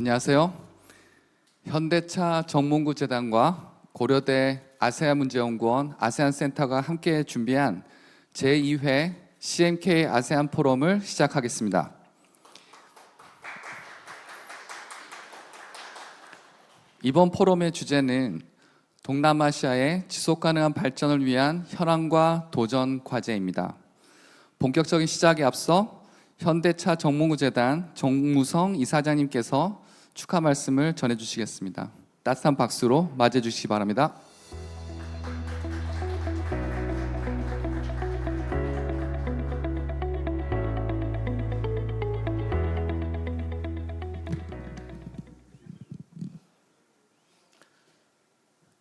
안녕하세요. 현대차 정몽구재단과 고려대 아세아문제연구원 아세안센터가 함께 준비한 제2회 CMK 아세안 포럼을 시작하겠습니다. 이번 포럼의 주제는 동남아시아의 지속가능한 발전을 위한 현황과 도전 과제입니다. 본격적인 시작에 앞서 현대차 정몽구재단 정무성 이사장님께서 축하 말씀을 전해주시겠습니다. 따뜻한 박수로 맞이해 주시기 바랍니다.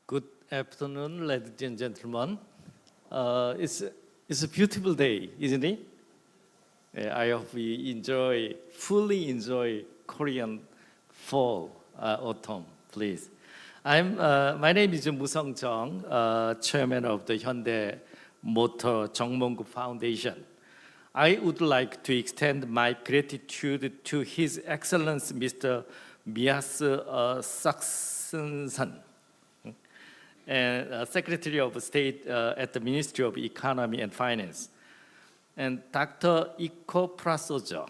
Good afternoon, ladies and gentlemen. It's a beautiful day, isn't it? I hope we fully enjoy Korean fall, autumn, please. My name is Musong Jung, chairman of the Hyundai Motor Jungmonggu Foundation. I would like to extend my gratitude to His Excellency Mr. Miyasu Saksen-san, and Secretary of State at the Ministry of Economy and Finance, and Dr. Iko Prasojo,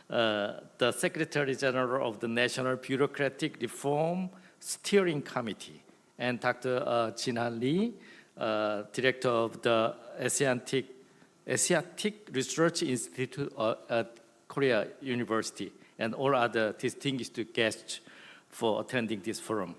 the Secretary General of the National Bureaucratic Reform Steering Committee, and Dr. Jin-Han Lee, Director of the Asiatic Research Institute at Korea University, and all other distinguished guests for attending this forum.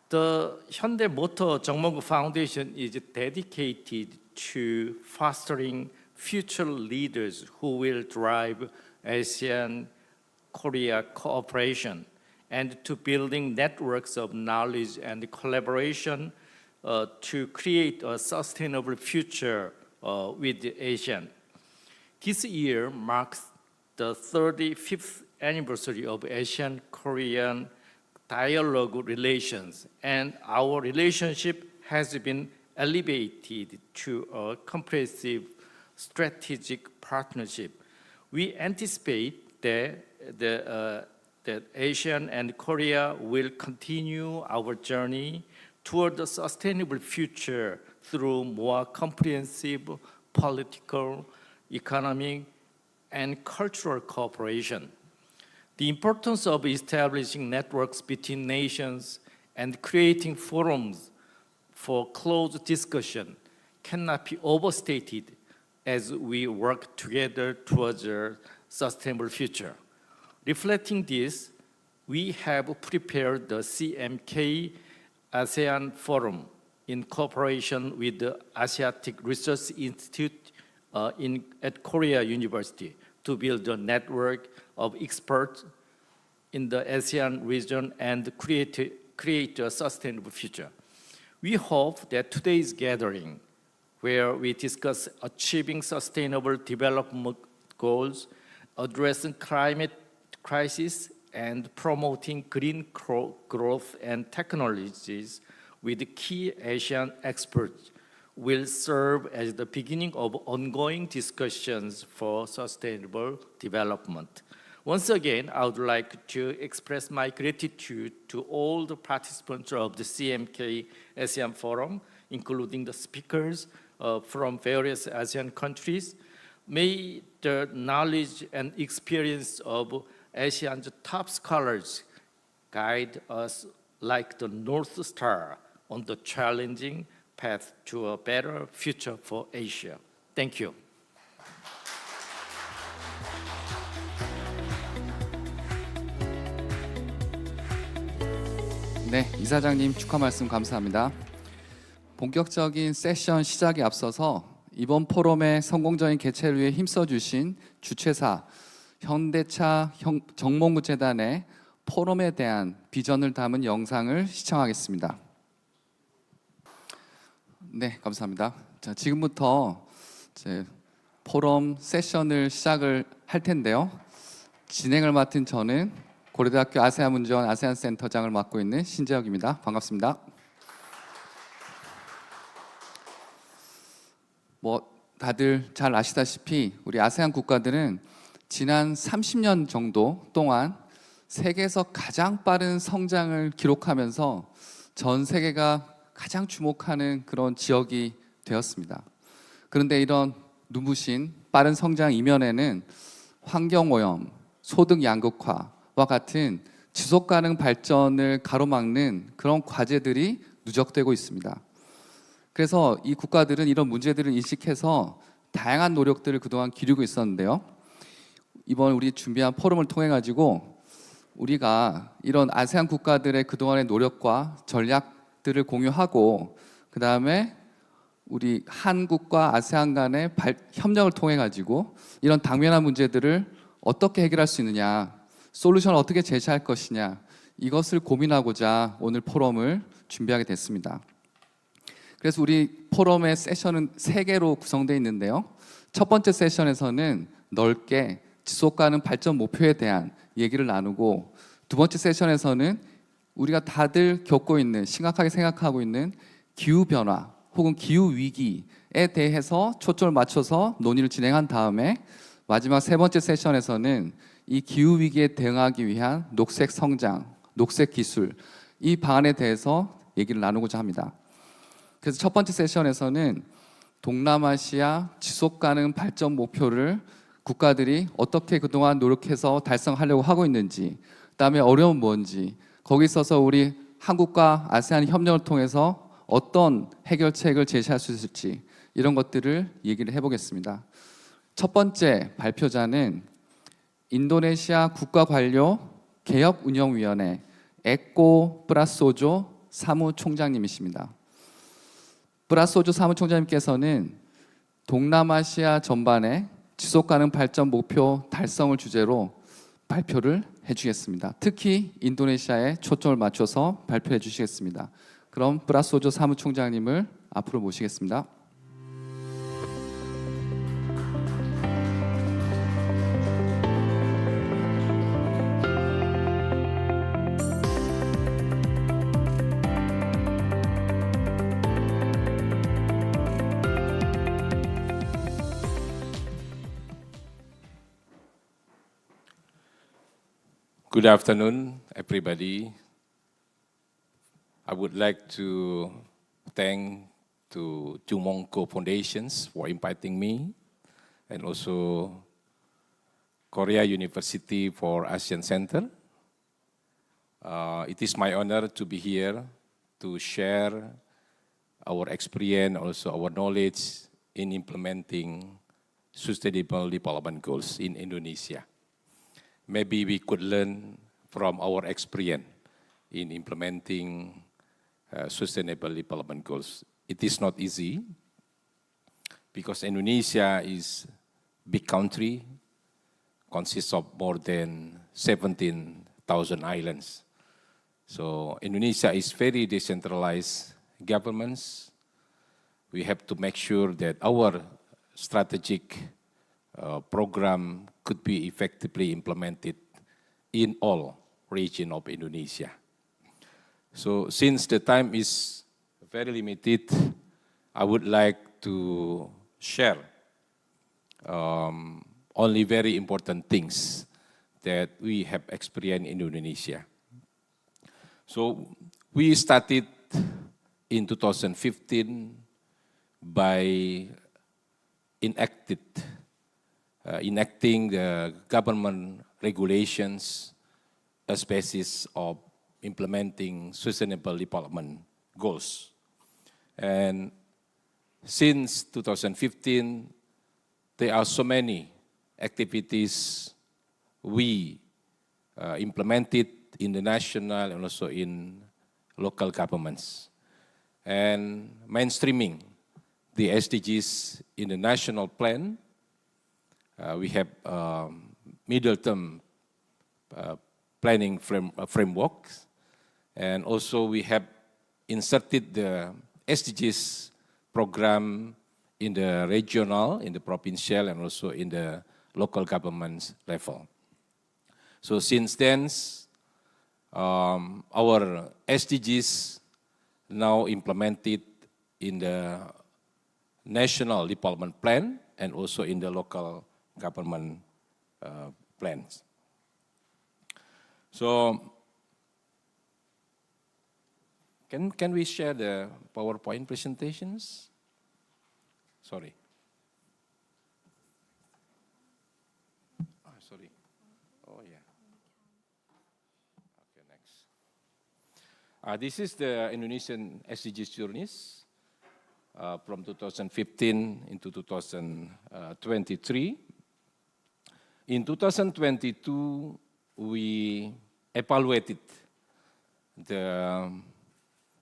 The Hyundai Motor Jungmonggu Foundation is dedicated to fostering future leaders who will drive ASEAN-Korea cooperation and to building networks of knowledge and collaboration to create a sustainable future with ASEAN. This year marks the 35th anniversary of ASEAN-Korean dialogue relations, and our relationship has been elevated to a comprehensive strategic partnership. We anticipate that ASEAN and Korea will continue our journey toward a sustainable future through more comprehensive political, economic, and cultural cooperation. The importance of establishing networks between nations and creating forums for close discussion cannot be overstated as we work together towards a sustainable future. Reflecting this, we have prepared the CMK ASEAN Forum in cooperation with the Asiatic Research Institute at Korea University to build a network of experts in the ASEAN region and create a sustainable future. We hope that today's gathering, where we discuss achieving sustainable development goals, addressing climate crisis, and promoting green growth and technologies with key Asian experts, will serve as the beginning of ongoing discussions for sustainable development. Once again, I would like to express my gratitude to all the participants of the CMK ASEAN Forum, including the speakers from various ASEAN countries. May the knowledge and experience of ASEAN's top scholars guide us like the North Star on the challenging path to a better future for Asia. Thank you. 네, 이사장님 축하 말씀 감사합니다. 본격적인 세션 시작에 앞서서 이번 포럼의 성공적인 개최를 위해 힘써주신 주최사 현대차 정몽구재단의 포럼에 대한 비전을 담은 영상을 시청하겠습니다. 네, 감사합니다. 자, 지금부터 이제 포럼 세션을 시작을 할 텐데요. 진행을 맡은 저는 고려대학교 아세아문제원 아세안센터장을 맡고 있는 신재혁입니다. 반갑습니다. 다들 잘 아시다시피 우리 아세안 국가들은 지난 30년 정도 동안 세계에서 가장 빠른 성장을 기록하면서 전 세계가 가장 주목하는 그런 지역이 되었습니다. 그런데 이런 눈부신 빠른 성장 이면에는 환경오염, 소득 양극화와 같은 지속 가능 발전을 가로막는 그런 과제들이 누적되고 있습니다. 그래서 이 국가들은 이런 문제들을 인식해서 다양한 노력들을 그동안 기울이고 있었는데요. 이번 우리 준비한 포럼을 통해 가지고 우리가 이런 아세안 국가들의 그동안의 노력과 전략들을 공유하고, 그 다음에 우리 한국과 아세안 간의 협력을 통해 가지고 이런 당면한 문제들을 어떻게 해결할 수 있느냐, 솔루션을 어떻게 제시할 것이냐, 이것을 고민하고자 오늘 포럼을 준비하게 됐습니다. 그래서 우리 포럼의 세션은 3개로 구성되어 있는데요. 첫 번째 세션에서는 넓게 지속 가능 발전 목표에 대한 얘기를 나누고, 두 번째 세션에서는 우리가 다들 겪고 있는, 심각하게 생각하고 있는 기후 변화 혹은 기후 위기에 대해서 초점을 맞춰서 논의를 진행한 다음에 마지막 세 번째 세션에서는 이 기후 위기에 대응하기 위한 녹색 성장, 녹색 기술, 이 방안에 대해서 얘기를 나누고자 합니다. 그래서 첫 번째 세션에서는 동남아시아 지속 가능 발전 목표를 국가들이 어떻게 그동안 노력해서 달성하려고 하고 있는지, 그다음에 어려움은 뭔지, 거기 있어서 우리 한국과 아세안 협력을 통해서 어떤 해결책을 제시할 수 있을지, 이런 것들을 얘기를 해보겠습니다. 첫 번째 발표자는 인도네시아 국가관료 개혁운영위원회 에꼬 프라소조 사무총장님이십니다. 프라소조 사무총장님께서는 동남아시아 전반의 지속가능 발전 목표 달성을 주제로 발표를 해주겠습니다. 특히 인도네시아에 초점을 맞춰서 발표해 주시겠습니다. 그럼 프라소조 사무총장님을 앞으로 모시겠습니다. Good afternoon, everybody. I would like to thank to Jumongko Foundations for inviting me, and also Korea University for Asian Center. It is my honor to be here to share our experience, also our knowledge in implementing Sustainable Development Goals in Indonesia. Maybe we could learn from our experience in implementing Sustainable Development Goals. It is not easy because Indonesia is a big country, consists of more than 17,000 islands. So Indonesia is very decentralized governments. We have to make sure that our strategic program could be effectively implemented in all regions of Indonesia. So since the time is very limited, I would like to share only very important things that we have experienced in Indonesia. So we started in 2015 by enacting the government regulations as basis of implementing Sustainable Development Goals. And since 2015, there are so many activities we implemented in the national and also in local governments. And mainstreaming the SDGs in the national plan, we have middle-term planning frameworks, and also we have inserted the SDGs program in the regional, in the provincial, and also in the local government level. So since then, our SDGs now implemented in the national development plan and also in the local government plans. So, can we share the PowerPoint presentations? Sorry. Sorry. Oh, yeah. Okay, next. This is the Indonesian SDGs journeys from 2015 into 2023. In 2022, we evaluated the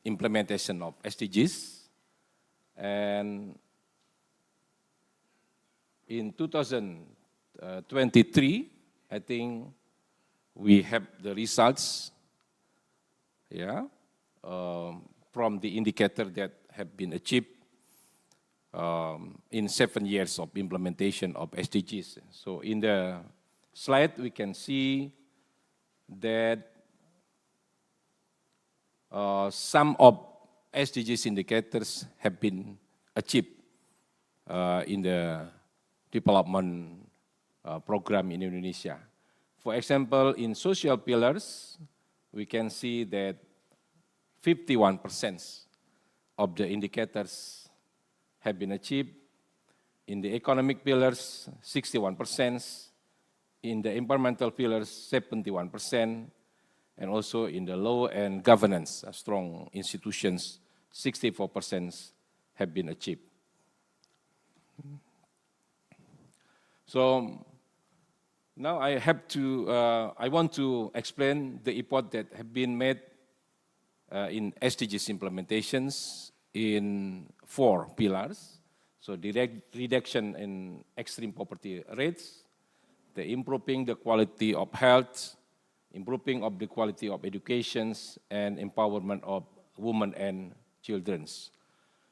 implementation of SDGs, and in 2023, I think we have the results, from the indicator that have been achieved in 7 years of implementation of SDGs. So in the slide, we can see that some of SDGs indicators have been achieved in the development program in Indonesia. For example, in social pillars, we can see that 51% of the indicators have been achieved. In the economic pillars, 61%. In the environmental pillars, 71%. And also in the law and governance, strong institutions, 64% have been achieved. So now I want to explain the effort that have been made in SDGs implementations in 4 pillars. So direct reduction in extreme poverty rates, the improving the quality of health, improving of the quality of education, and empowerment of women and children.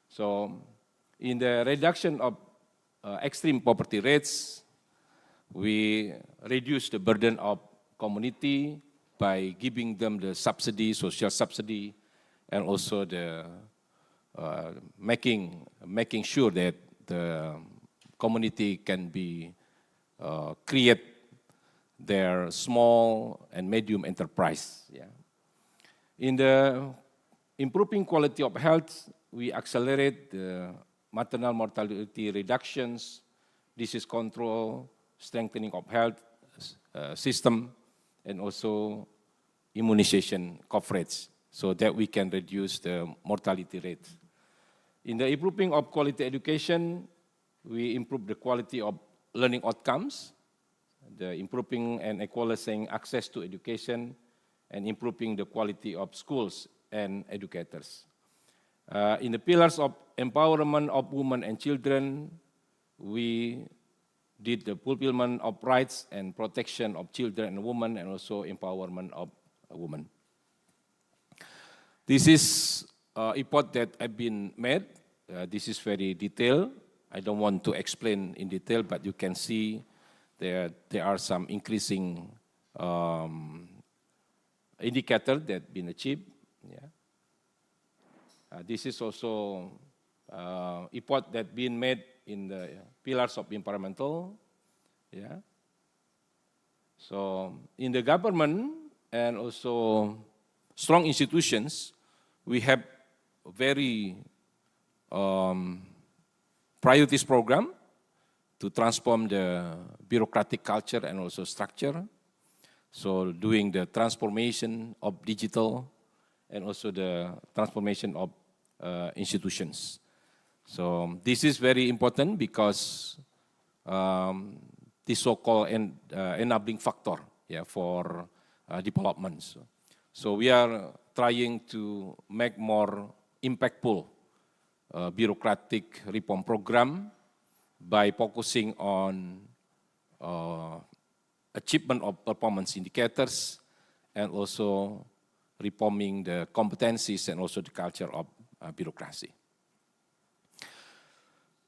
So in the reduction of extreme poverty rates, we reduce the burden of community by giving them the subsidy, social subsidy, and also the making sure that the community can be create their small and medium enterprise. Yeah. In the improving quality of health, we accelerate the maternal mortality reductions, disease control, strengthening of health system, and also immunization coverage so that we can reduce the mortality rate. In the improving of quality education, we improve the quality of learning outcomes, the improving and equalizing access to education, and improving the quality of schools and educators. In the pillars of empowerment of women and children, we did the fulfillment of rights and protection of children and women, and also empowerment of women. This is effort that have been made. This is very detailed. I don't want to explain in detail, but you can see there are some increasing indicators that have been achieved. Yeah. This is also effort that been made in the pillars of environmental. Yeah. So in the government and also strong institutions, we have a very priorities program to transform the bureaucratic culture and also structure. So doing the transformation of digital and also the transformation of institutions. So this is very important because this so-called enabling factor, for development. So we are trying to make more impactful bureaucratic reform program by focusing on achievement of performance indicators and also reforming the competencies and also the culture of bureaucracy.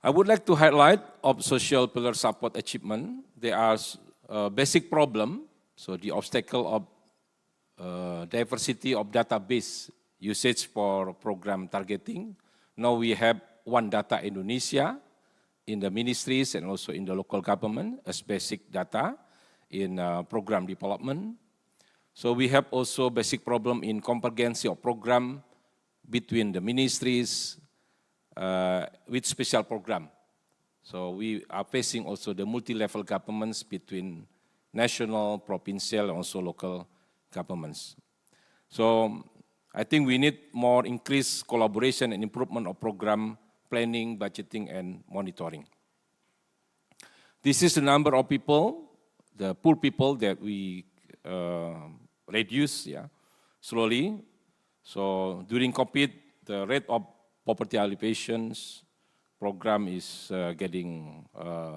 I would like to highlight of social pillar support achievement. There are basic problem, so the obstacle of diversity of database usage for program targeting. Now we have One Data Indonesia in the ministries and also in the local government as basic data in program development. So we have also basic problem in convergence of program between the ministries with special program. So we are facing also the multi-level governments between national, provincial, and also local governments. So I think we need more increased collaboration and improvement of program planning, budgeting, and monitoring. This is the number of people, the poor people that we reduce slowly. So during COVID, the rate of poverty alleviations program is getting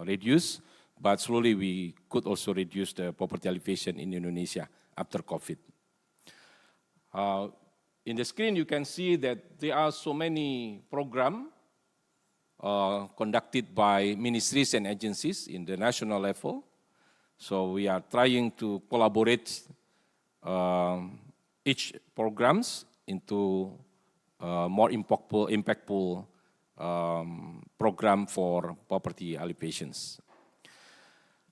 reduced, but slowly we could also reduce the poverty alleviation in Indonesia after COVID. In the screen, you can see that there are so many programs conducted by ministries and agencies in the national level. So we are trying to collaborate each programs into more impactful program for poverty alleviations.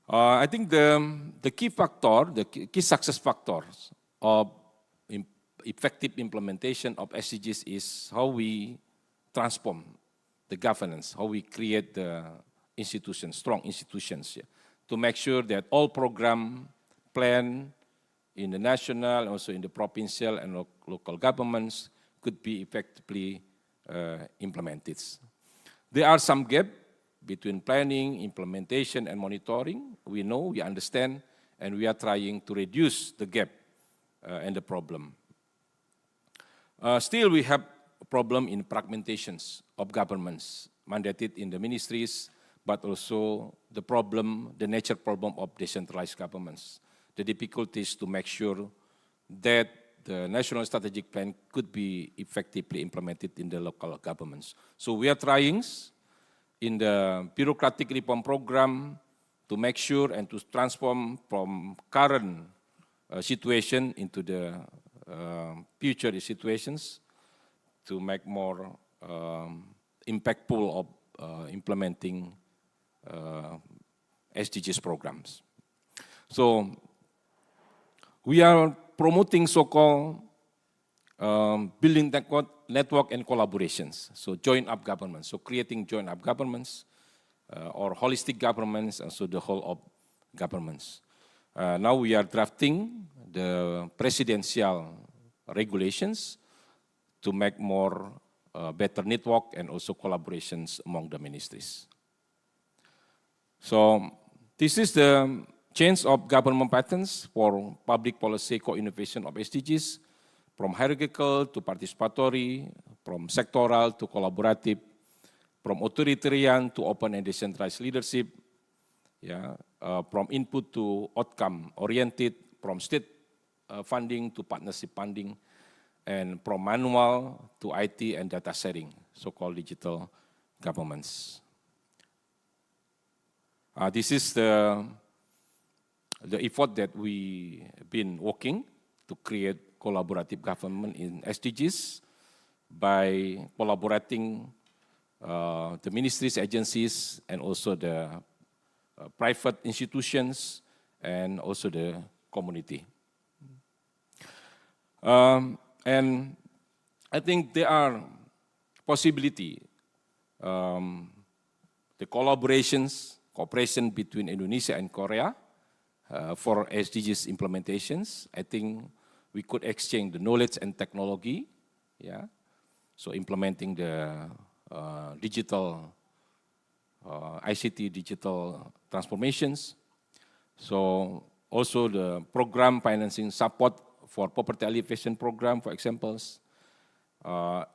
I think the key factor, the key success factors of effective implementation of SDGs is how we transform the governance, how we create the institutions, strong institutions, to make sure that all program plan in the national, also in the provincial and local governments could be effectively implemented. There are some gaps between planning, implementation, and monitoring. We know, we understand, and we are trying to reduce the gap and the problem. Still, we have a problem in fragmentations of governments mandated in the ministries, but also the problem, the nature problem of decentralized governments. The difficulties to make sure that the national strategic plan could be effectively implemented in the local governments. So we are trying in the bureaucratic reform program to make sure and to transform from current situation into the future situations to make more impactful of implementing SDGs programs. So we are promoting so-called building network and collaborations, so joint up governments, so creating joint up governments or holistic governments, and so the whole of governments. Now we are drafting the presidential regulations to make more better network and also collaborations among the ministries. So this is the change of government patterns for public policy co-innovation of SDGs, from hierarchical to participatory, from sectoral to collaborative, from authoritarian to open and decentralized leadership, from input to outcome oriented, from state funding to partnership funding, and from manual to IT and data sharing, so-called digital governments. This is the effort that we have been working to create collaborative government in SDGs by collaborating the ministries, agencies, and also the private institutions, and also the community. And I think there are possibility, the cooperation between Indonesia and Korea for SDGs implementations. I think we could exchange the knowledge and technology, so implementing the digital, ICT digital transformations. So also the program financing support for poverty alleviation program, for examples,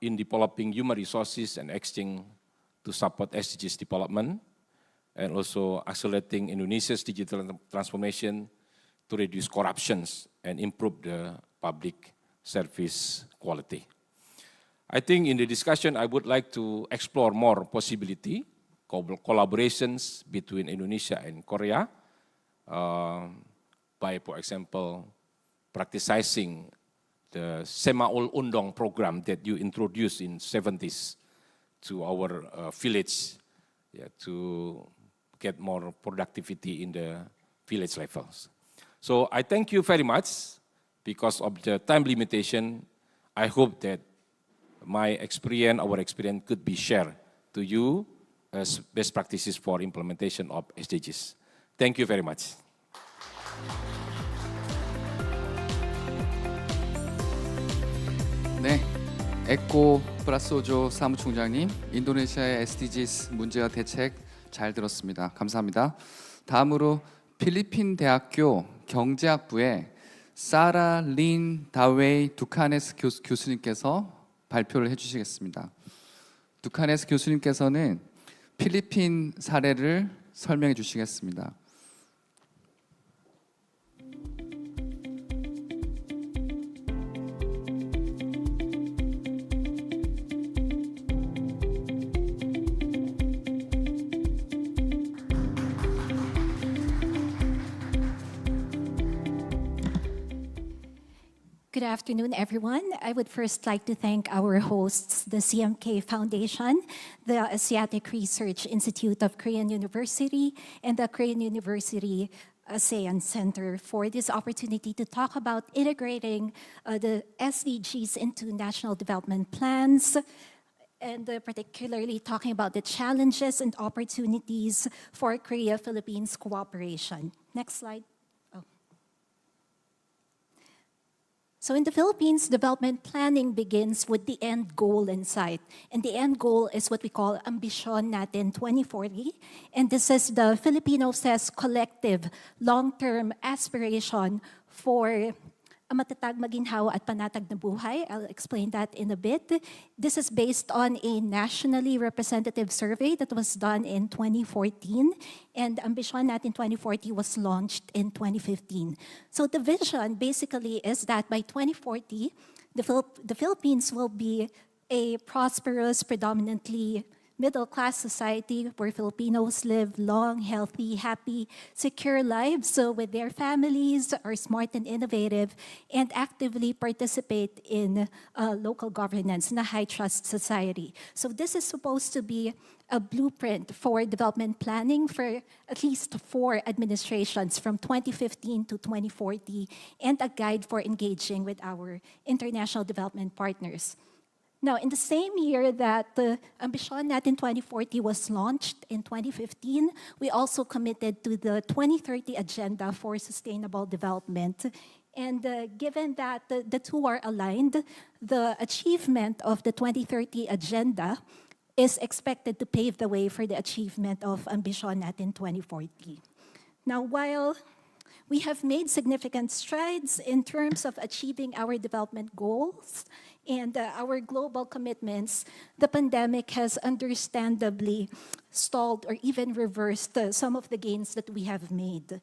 in developing human resources and exchange to support SDGs development, and also accelerating Indonesia's digital transformation to reduce corruptions and improve the public service quality. I think in the discussion, I would like to explore more possibility, collaborations between Indonesia and Korea, by, for example, practicing the Semaul Undong program that you introduced in 70s to our village, to get more productivity in the village levels. So I thank you very much because of the time limitation, I hope that my experience, our experience could be shared to you as best practices for implementation of SDGs. Thank you very much. 네, 에코 브라소조 사무총장님, 인도네시아의 SDGs 문제와 대책 잘 들었습니다. 감사합니다. 다음으로 필리핀 대학교 경제학부의 사라 린 다웨이 두카네스 교수님께서 발표를 해주시겠습니다. 두카네스 교수님께서는 필리핀 사례를 설명해 주시겠습니다. Good afternoon, everyone. I would first like to thank our hosts, the CMK Foundation, the Asiatic Research Institute of Korean University, and the Korean University ASEAN Center for this opportunity to talk about integrating the SDGs into national development plans, and particularly talking about the challenges and opportunities for Korea-Philippines cooperation. Next slide. So in the Philippines, development planning begins with the end goal in sight. And the end goal is what we call Ambisyon Natin 2040. And this is the Filipinos' collective long-term aspiration for a matatag, maginhawa at panatag na buhay. I'll explain that in a bit. This is based on a nationally representative survey that was done in 2014, and Ambisyon Natin 2040 was launched in 2015. So the vision basically is that by 2040, the Philippines will be a prosperous, predominantly middle-class society where Filipinos live long, healthy, happy, secure lives with their families, are smart and innovative, and actively participate in local governance in a high-trust society. So this is supposed to be a blueprint for development planning for at least 4 administrations from 2015 to 2040, and a guide for engaging with our international development partners. Now, in the same year that Ambisyon Natin 2040 was launched in 2015, we also committed to the 2030 Agenda for Sustainable Development. And given that the two are aligned, the achievement of the 2030 Agenda is expected to pave the way for the achievement of Ambisyon Natin 2040. Now, while we have made significant strides in terms of achieving our development goals and our global commitments, the pandemic has understandably stalled or even reversed some of the gains that we have made.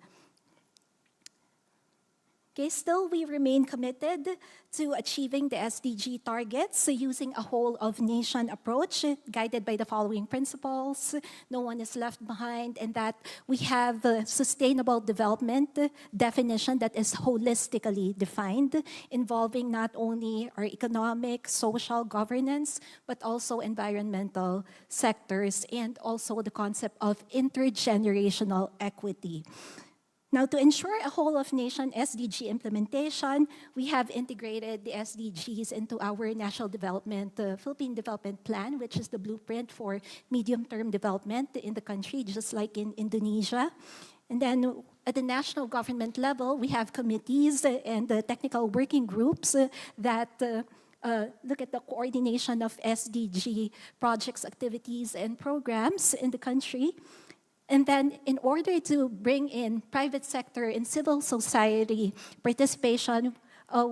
Okay, still, we remain committed to achieving the SDG targets using a whole-of-nation approach guided by the following principles. No one is left behind, and that we have a sustainable development definition that is holistically defined, involving not only our economic, social governance, but also environmental sectors, and also the concept of intergenerational equity. Now, to ensure a whole-of-nation SDG implementation, we have integrated the SDGs into our National Development, Philippine Development Plan, which is the blueprint for medium-term development in the country, just like in Indonesia. And then at the national government level, we have committees and technical working groups that look at the coordination of SDG projects, activities, and programs in the country. And then in order to bring in private sector and civil society participation,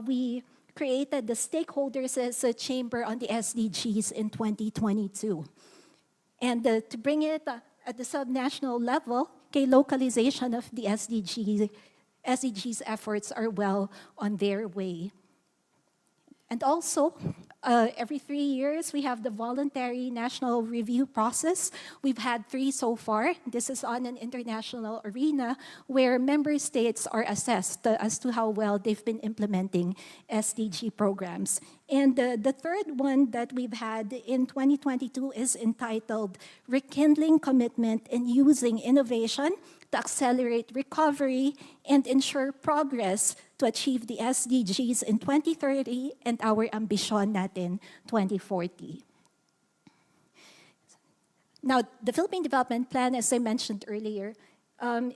we created the Stakeholders Chamber on the SDGs in 2022. And to bring it at the subnational level, localization of the SDGs efforts are well on their way. And also, every 3 years, we have the voluntary national review process. We've had 3 so far. This is on an international arena where member states are assessed as to how well they've been implementing SDG programs. And the third one that we've had in 2022 is entitled Rekindling Commitment in Using Innovation to accelerate recovery and ensure progress to achieve the SDGs in 2030 and our ambisyon natin 2040. Now, the Philippine Development Plan, as I mentioned earlier,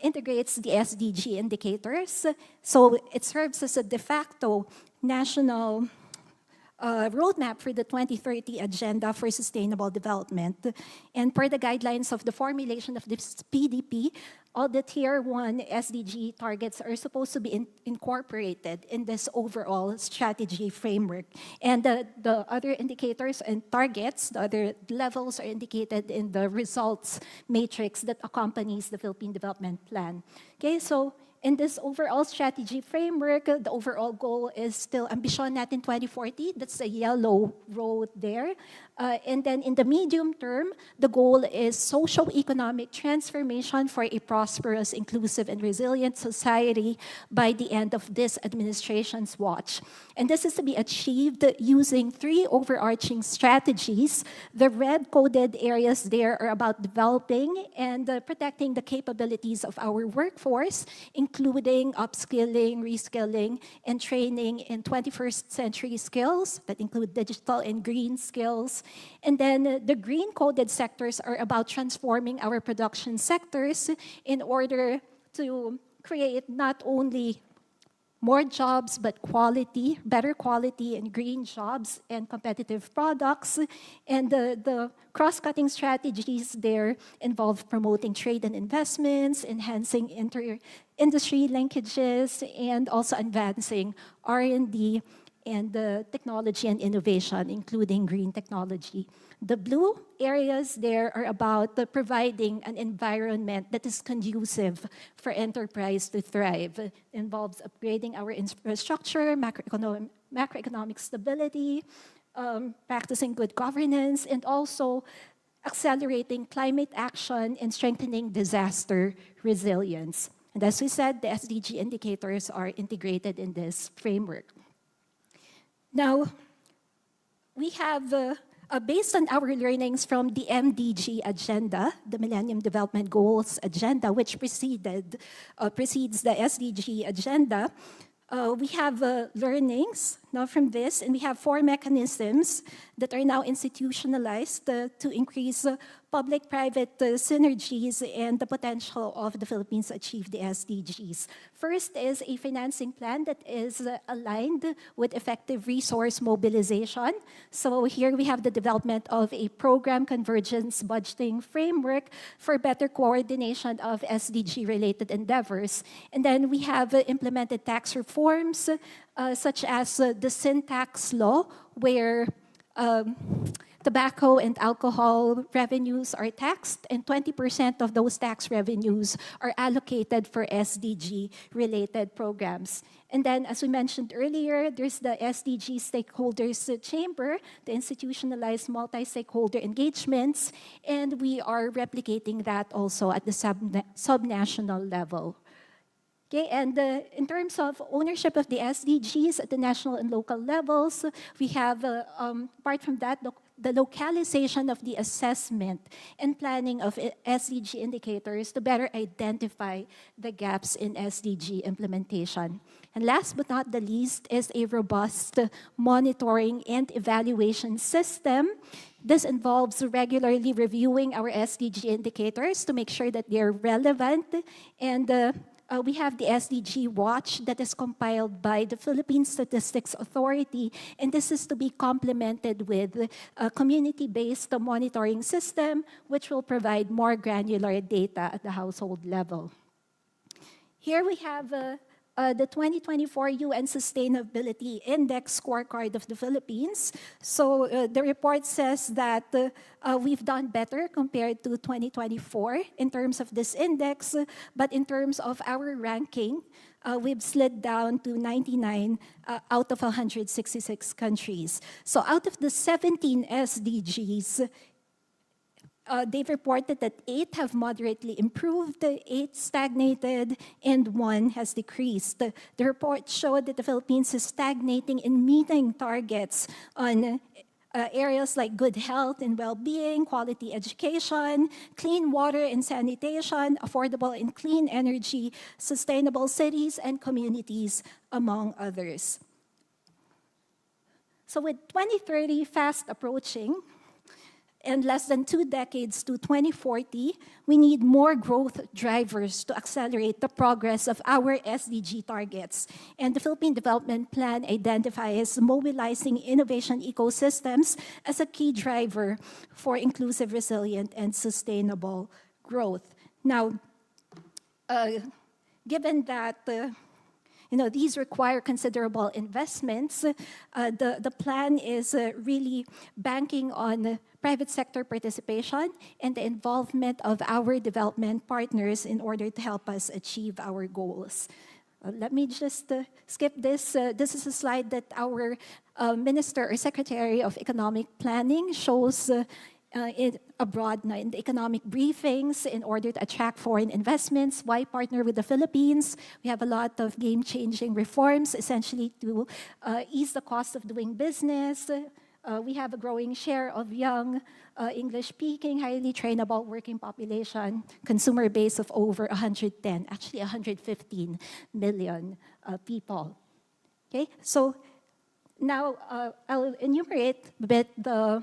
integrates the SDG indicators. So it serves as a de facto national roadmap for the 2030 Agenda for Sustainable Development. And per the guidelines of the formulation of this PDP, all the Tier 1 SDG targets are supposed to be incorporated in this overall strategy framework. And the other indicators and targets, the other levels are indicated in the results matrix that accompanies the Philippine Development Plan. Okay, so in this overall strategy framework, the overall goal is still Ambisyon Natin 2040. That's the yellow row there. And then in the medium term, the goal is socio-economic transformation for a prosperous, inclusive, and resilient society by the end of this administration's watch. And this is to be achieved using 3 overarching strategies. The red-coded areas there are about developing and protecting the capabilities of our workforce, including upskilling, reskilling, and training in 21st century skills that include digital and green skills. And then the green-coded sectors are about transforming our production sectors in order to create not only more jobs, but quality, better quality and green jobs and competitive products. And the cross-cutting strategies there involve promoting trade and investments, enhancing inter-industry linkages, and also advancing R&D and technology and innovation, including green technology. The blue areas there are about providing an environment that is conducive for enterprise to thrive. It involves upgrading our infrastructure, macroeconomic stability, practicing good governance, and also accelerating climate action and strengthening disaster resilience. And as we said, the SDG indicators are integrated in this framework. Now, we have, based on our learnings from the MDG agenda, the Millennium Development Goals agenda, which precedes the SDG agenda, we have learnings now from this, and we have 4 mechanisms that are now institutionalized to increase public-private synergies and the potential of the Philippines to achieve the SDGs. First is a financing plan that is aligned with effective resource mobilization. So here we have the development of a program convergence budgeting framework for better coordination of SDG-related endeavors. And then we have implemented tax reforms, such as the sin tax law, where tobacco and alcohol revenues are taxed, and 20% of those tax revenues are allocated for SDG-related programs. And then, as we mentioned earlier, there's the SDG Stakeholders Chamber, the institutionalized multi-stakeholder engagements, and we are replicating that also at the subnational level. Okay, and in terms of ownership of the SDGs at the national and local levels, we have, apart from that, the localization of the assessment and planning of SDG indicators to better identify the gaps in SDG implementation. And last but not the least is a robust monitoring and evaluation system. This involves regularly reviewing our SDG indicators to make sure that they're relevant, and we have the SDG Watch that is compiled by the Philippine Statistics Authority, and this is to be complemented with a community-based monitoring system, which will provide more granular data at the household level. Here we have the 2024 UN Sustainability Index scorecard of the Philippines. So the report says that we've done better compared to 2024 in terms of this index, but in terms of our ranking, we've slid down to 99 out of 166 countries. So out of the 17 SDGs, they've reported that 8 have moderately improved, 8 stagnated, and 1 has decreased. The report showed that the Philippines is stagnating in meeting targets on areas like good health and well-being, quality education, clean water and sanitation, affordable and clean energy, sustainable cities and communities, among others. So with 2030 fast approaching, and less than 2 decades to 2040, we need more growth drivers to accelerate the progress of our SDG targets. And the Philippine Development Plan identifies mobilizing innovation ecosystems as a key driver for inclusive, resilient, and sustainable growth. Now, given that these require considerable investments, the plan is really banking on private sector participation and the involvement of our development partners in order to help us achieve our goals. Let me just skip this. This is a slide that our Minister or Secretary of Economic Planning shows abroad in the economic briefings in order to attract foreign investments. Why partner with the Philippines? We have a lot of game-changing reforms, essentially to ease the cost of doing business. We have a growing share of young, English-speaking, highly trainable working population, consumer base of over 110, actually 115 million people. Okay, so now I'll enumerate a bit the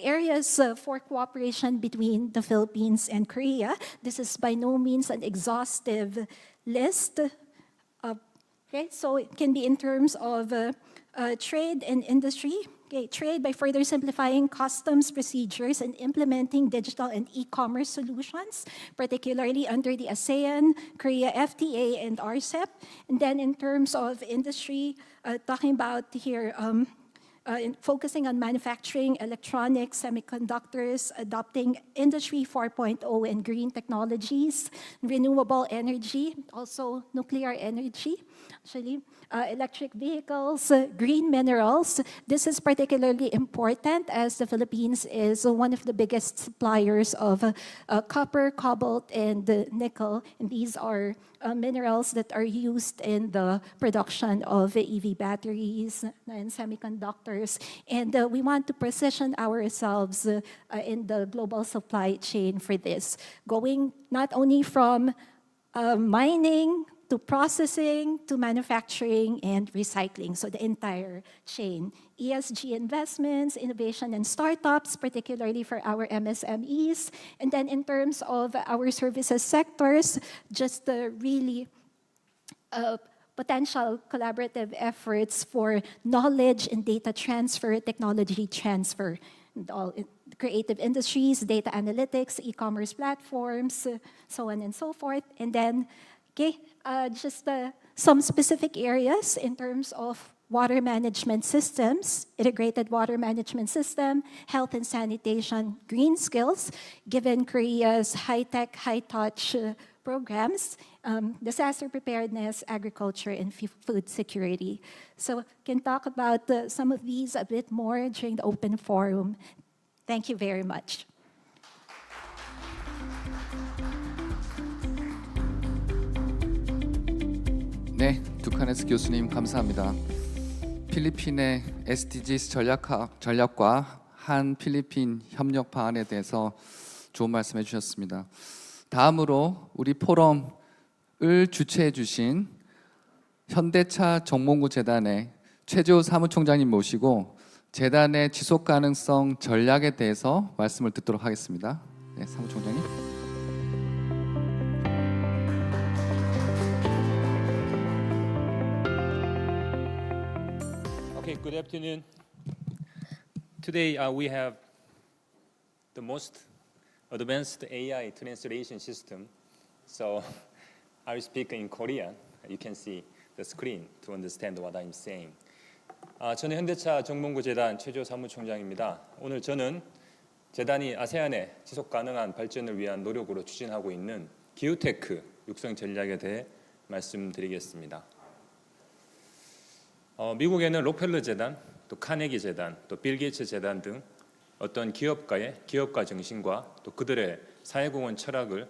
areas for cooperation between the Philippines and Korea. This is by no means an exhaustive list. Okay, so it can be in terms of trade and industry. Okay, trade by further simplifying customs procedures and implementing digital and e-commerce solutions, particularly under the ASEAN-Korea FTA and RCEP. And then in terms of industry, talking about here, focusing on manufacturing, electronics, semiconductors, adopting Industry 4.0 and green technologies, renewable energy, also nuclear energy, actually, electric vehicles, green minerals. This is particularly important as the Philippines is one of the biggest suppliers of copper, cobalt, and nickel. And these are minerals that are used in the production of EV batteries and semiconductors. And we want to position ourselves in the global supply chain for this, going not only from mining to processing, to manufacturing and recycling, so the entire chain. ESG investments, innovation and startups, particularly for our MSMEs. And then in terms of our services sectors, just the really potential collaborative efforts for knowledge and data transfer, technology transfer, and all creative industries, data analytics, e-commerce platforms, so on and so forth. And then, okay, just some specific areas in terms of water management systems, integrated water management system, health and sanitation, green skills, given Korea's high-tech, high-touch programs, disaster preparedness, agriculture, and food security. So can talk about some of these a bit more during the open forum. Thank you very much. 네, 두카네스 교수님 감사합니다. 필리핀의 SDGs 전략과 한 필리핀 협력 방안에 대해서 좋은 말씀해 주셨습니다. 다음으로 우리 포럼을 주최해 주신 현대차 정몽구 재단의 최재호 사무총장님 모시고 재단의 지속 가능성 전략에 대해서 말씀을 듣도록 하겠습니다. 네, 사무총장님. Okay, good afternoon. Today we have the most advanced AI translation system. So I will speak in Korean. You can see the screen to understand what I'm saying. 저는 현대차 정몽구 재단 최재호 사무총장입니다. 오늘 저는 재단이 아세안의 지속 가능한 발전을 위한 노력으로 추진하고 있는 기후테크 육성 전략에 대해 말씀드리겠습니다. 미국에는 록펠러 재단, 또 카네기 재단, 또 빌 게이츠 재단 등 어떤 기업가의 기업가 정신과 또 그들의 사회공헌 철학을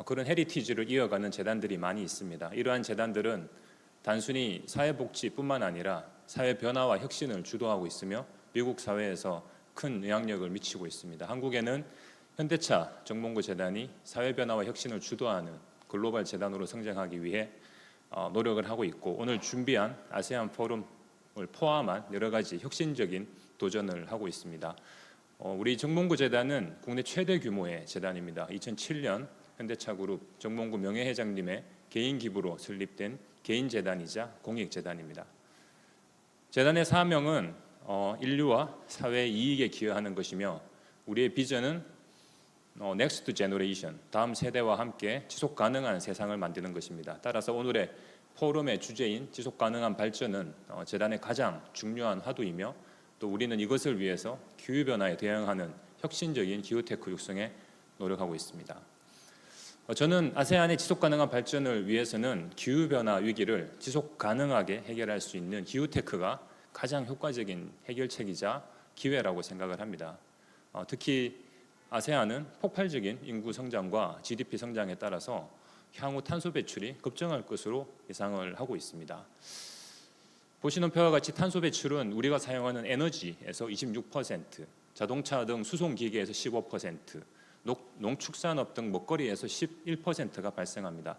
그런 헤리티지를 이어가는 재단들이 많이 있습니다. 이러한 재단들은 단순히 사회복지뿐만 아니라 사회 변화와 혁신을 주도하고 있으며 미국 사회에서 큰 영향력을 미치고 있습니다. 한국에는 현대차 정몽구 재단이 사회 변화와 혁신을 주도하는 글로벌 재단으로 성장하기 위해 노력을 하고 있고, 오늘 준비한 아세안 포럼을 포함한 여러 가지 혁신적인 도전을 하고 있습니다. 우리 정몽구 재단은 국내 최대 규모의 재단입니다. 2007년 현대차그룹 정몽구 명예회장님의 개인 기부로 설립된 개인 재단이자 공익 재단입니다. 재단의 사명은 인류와 사회 이익에 기여하는 것이며, 우리의 비전은 Next Generation, 다음 세대와 함께 지속 가능한 세상을 만드는 것입니다. 따라서 오늘의 포럼의 주제인 지속 가능한 발전은 재단의 가장 중요한 화두이며, 또 우리는 이것을 위해서 기후 변화에 대응하는 혁신적인 기후테크 육성에 노력하고 있습니다. 저는 아세안의 지속 가능한 발전을 위해서는 기후 변화 위기를 지속 가능하게 해결할 수 있는 기후테크가 가장 효과적인 해결책이자 기회라고 생각을 합니다. 특히 아세안은 폭발적인 인구 성장과 GDP 성장에 따라서 향후 탄소 배출이 급증할 것으로 예상을 하고 있습니다. 보시는 표와 같이 탄소 배출은 우리가 사용하는 에너지에서 26%, 자동차 등 수송기계에서 15%, 농축산업 등 먹거리에서 11%가 발생합니다.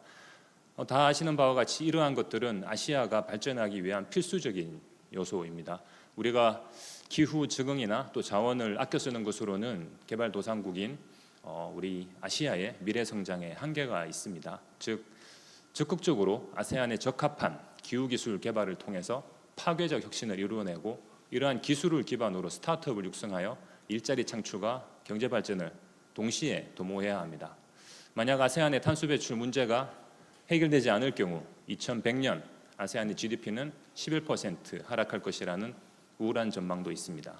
다 아시는 바와 같이 이러한 것들은 아시아가 발전하기 위한 필수적인 요소입니다. 우리가 기후 적응이나 또 자원을 아껴 쓰는 것으로는 개발도상국인 우리 아시아의 미래 성장에 한계가 있습니다. 즉 적극적으로 아세안에 적합한 기후 기술 개발을 통해서 파괴적 혁신을 이루어내고, 이러한 기술을 기반으로 스타트업을 육성하여 일자리 창출과 경제 발전을 동시에 도모해야 합니다. 만약 아세안의 탄소 배출 문제가 해결되지 않을 경우 2100년 아세안의 GDP는 11% 하락할 것이라는 우울한 전망도 있습니다.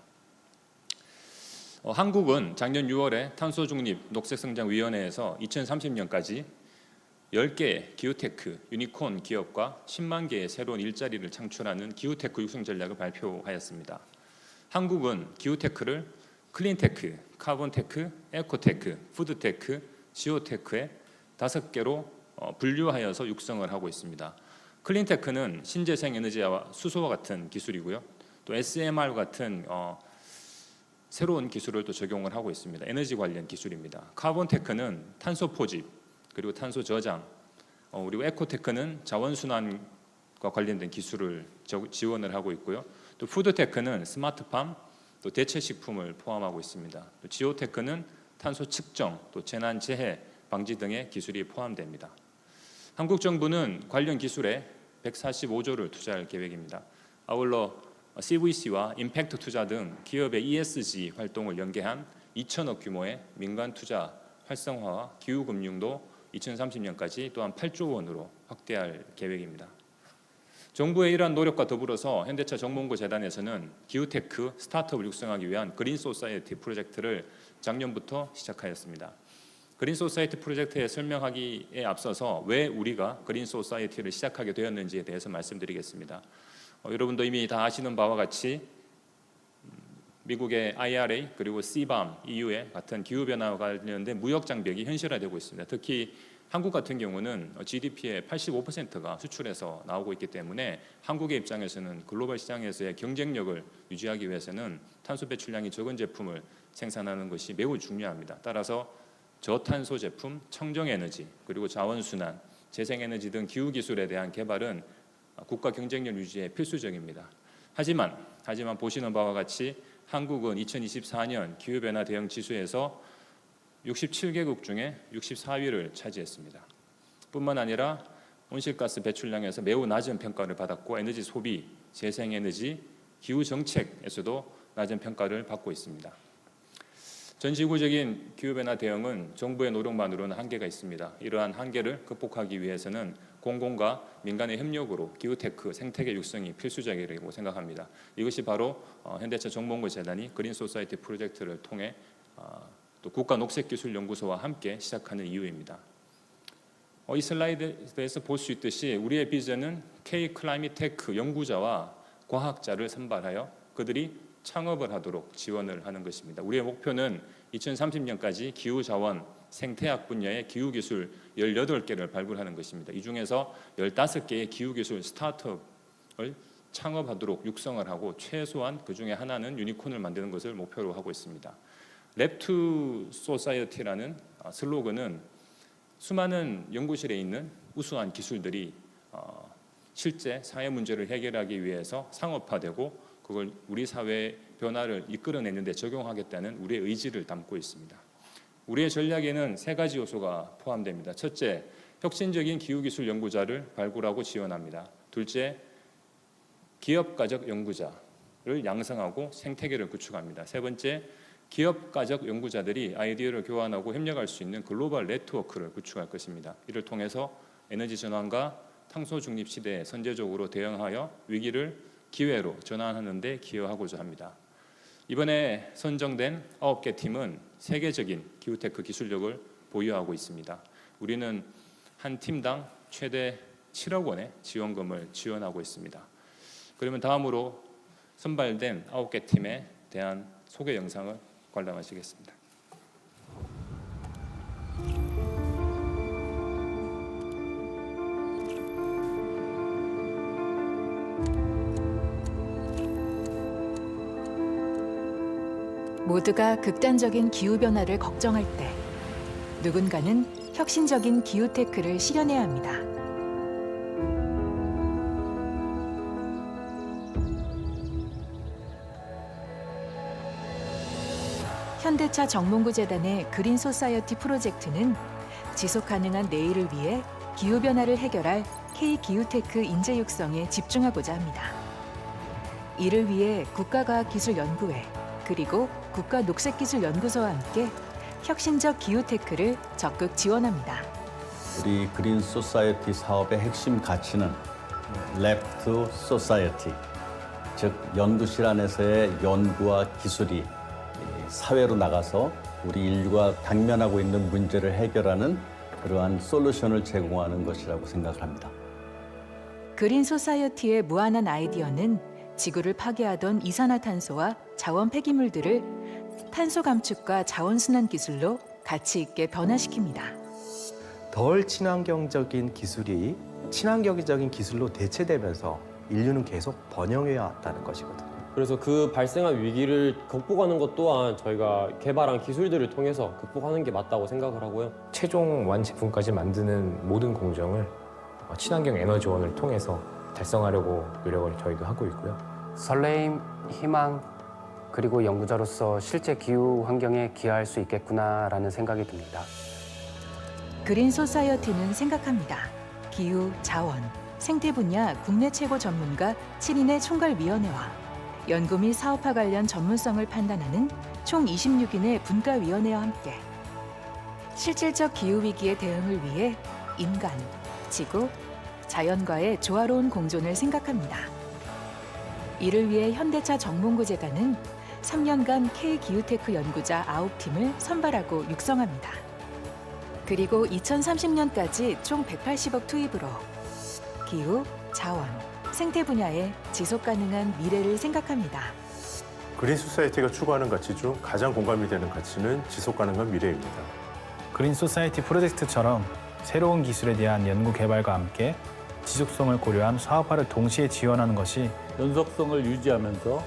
한국은 작년 6월에 탄소중립 녹색성장위원회에서 2030년까지 10개의 기후테크 유니콘 기업과 10만 개의 새로운 일자리를 창출하는 기후테크 육성 전략을 발표하였습니다. 한국은 기후테크를 클린테크, 카본테크, 에코테크, 푸드테크, 지오테크의 5개로 분류하여서 육성을 하고 있습니다. 클린테크는 신재생 에너지와 수소와 같은 기술이고요. 또 SMR 같은 새로운 기술을 또 적용을 하고 있습니다. 에너지 관련 기술입니다. 카본테크는 탄소 포집, 그리고 탄소 저장, 그리고 에코테크는 자원순환과 관련된 기술을 지원을 하고 있고요. 또 푸드테크는 스마트팜, 또 대체식품을 포함하고 있습니다. 또 지오테크는 탄소 측정, 또 재난재해 방지 등의 기술이 포함됩니다. 한국 정부는 관련 기술에 145조를 투자할 계획입니다. 아울러 CVC와 임팩트 투자 등 기업의 ESG 활동을 연계한 2천억 규모의 민간 투자 활성화와 기후금융도 2030년까지 또한 8조 원으로 확대할 계획입니다. 정부의 이러한 노력과 더불어서 현대차 정몽구 재단에서는 기후테크 스타트업을 육성하기 위한 그린 소사이어티 프로젝트를 작년부터 시작하였습니다. 그린 소사이어티 프로젝트에 설명하기에 앞서서 왜 우리가 그린 소사이어티를 시작하게 되었는지에 대해서 말씀드리겠습니다. 여러분도 이미 다 아시는 바와 같이 미국의 IRA 그리고 CBAM, EU의 같은 기후변화와 관련된 무역 장벽이 현실화되고 있습니다. 특히 한국 같은 경우는 GDP의 85%가 수출에서 나오고 있기 때문에 한국의 입장에서는 글로벌 시장에서의 경쟁력을 유지하기 위해서는 탄소 배출량이 적은 제품을 생산하는 것이 매우 중요합니다. 따라서 저탄소 제품, 청정에너지, 그리고 자원순환, 재생에너지 등 기후기술에 대한 개발은 국가 경쟁력 유지에 필수적입니다. 하지만 보시는 바와 같이 한국은 2024년 기후변화 대응 지수에서 67개국 중에 64위를 차지했습니다. 뿐만 아니라 온실가스 배출량에서 매우 낮은 평가를 받았고, 에너지 소비, 재생에너지, 기후정책에서도 낮은 평가를 받고 있습니다. 전 지구적인 기후변화 대응은 정부의 노력만으로는 한계가 있습니다. 이러한 한계를 극복하기 위해서는 공공과 민간의 협력으로 기후테크 생태계 육성이 필수적이라고 생각합니다. 이것이 바로 현대차 정몽구 재단이 그린 소사이티 프로젝트를 통해 또 국가녹색기술연구소와 함께 시작하는 이유입니다. 이 슬라이드에서 볼 수 있듯이 우리의 비전은 K 클라이밋 테크 연구자와 과학자를 선발하여 그들이 창업을 하도록 지원을 하는 것입니다. 우리의 목표는 2030년까지 기후자원, 생태학 분야의 기후기술 18개를 발굴하는 것입니다. 이 중에서 15개의 기후기술 스타트업을 창업하도록 육성을 하고 최소한 그 중에 하나는 유니콘을 만드는 것을 목표로 하고 있습니다. Lab to Society라는 슬로건은 수많은 연구실에 있는 우수한 기술들이 실제 사회 문제를 해결하기 위해서 상업화되고 그걸 우리 사회의 변화를 이끌어내는 데 적용하겠다는 우리의 의지를 담고 있습니다. 우리의 전략에는 3가지 요소가 포함됩니다. 첫째, 혁신적인 기후기술 연구자를 발굴하고 지원합니다. 둘째, 기업가적 연구자를 양성하고 생태계를 구축합니다. 세 번째, 기업가적 연구자들이 아이디어를 교환하고 협력할 수 있는 글로벌 네트워크를 구축할 것입니다. 이를 통해서 에너지 전환과 탄소 중립 시대에 선제적으로 대응하여 위기를 기회로 전환하는 데 기여하고자 합니다. 이번에 선정된 9개 팀은 세계적인 기후테크 기술력을 보유하고 있습니다. 우리는 한 팀당 최대 7억 원의 지원금을 지원하고 있습니다. 그러면 다음으로 선발된 9개 팀에 대한 소개 영상을 관람하시겠습니다. 모두가 극단적인 기후변화를 걱정할 때 누군가는 혁신적인 기후테크를 실현해야 합니다. 현대차 정몽구재단의 그린 소사이어티 프로젝트는 지속 가능한 내일을 위해 기후변화를 해결할 K-기후테크 인재 육성에 집중하고자 합니다. 이를 위해 국가과학기술연구회 그리고 국가녹색기술연구소와 함께 혁신적 기후테크를 적극 지원합니다. 우리 그린 소사이어티 사업의 핵심 가치는 Lab to Society, 즉 연구실 안에서의 연구와 기술이 사회로 나가서 우리 인류가 당면하고 있는 문제를 해결하는 그러한 솔루션을 제공하는 것이라고 생각합니다. 그린 소사이어티의 무한한 아이디어는 지구를 파괴하던 이산화탄소와 자원 폐기물들을 탄소 감축과 자원 순환 기술로 가치 있게 변화시킵니다. 덜 친환경적인 기술이 친환경적인 기술로 대체되면서 인류는 계속 번영해 왔다는 것이거든요. 그래서 그 발생한 위기를 극복하는 것 또한 저희가 개발한 기술들을 통해서 극복하는 게 맞다고 생각을 하고요. 최종 완제품까지 만드는 모든 공정을 친환경 에너지원을 통해서 달성하려고 노력을 저희도 하고 있고요. 설레임, 희망, 그리고 연구자로서 실제 기후 환경에 기여할 수 있겠구나라는 생각이 듭니다. 그린 소사이어티는 생각합니다. 기후, 자원, 생태 분야 국내 최고 전문가 7인의 총괄위원회와 연구 및 사업화 관련 전문성을 판단하는 총 26인의 분과위원회와 함께 실질적 기후위기에 대응을 위해 인간, 지구, 자연과의 조화로운 공존을 생각합니다. 이를 위해 현대차 정몽구재단은 3년간 K-기후테크 연구자 9팀을 선발하고 육성합니다. 그리고 2030년까지 총 180억 투입으로 기후, 자원, 생태 분야의 지속 가능한 미래를 생각합니다. 그린 소사이어티가 추구하는 가치 중 가장 공감이 되는 가치는 지속 가능한 미래입니다. 그린 소사이어티 프로젝트처럼 새로운 기술에 대한 연구 개발과 함께 지속성을 고려한 사업화를 동시에 지원하는 것이 연속성을 유지하면서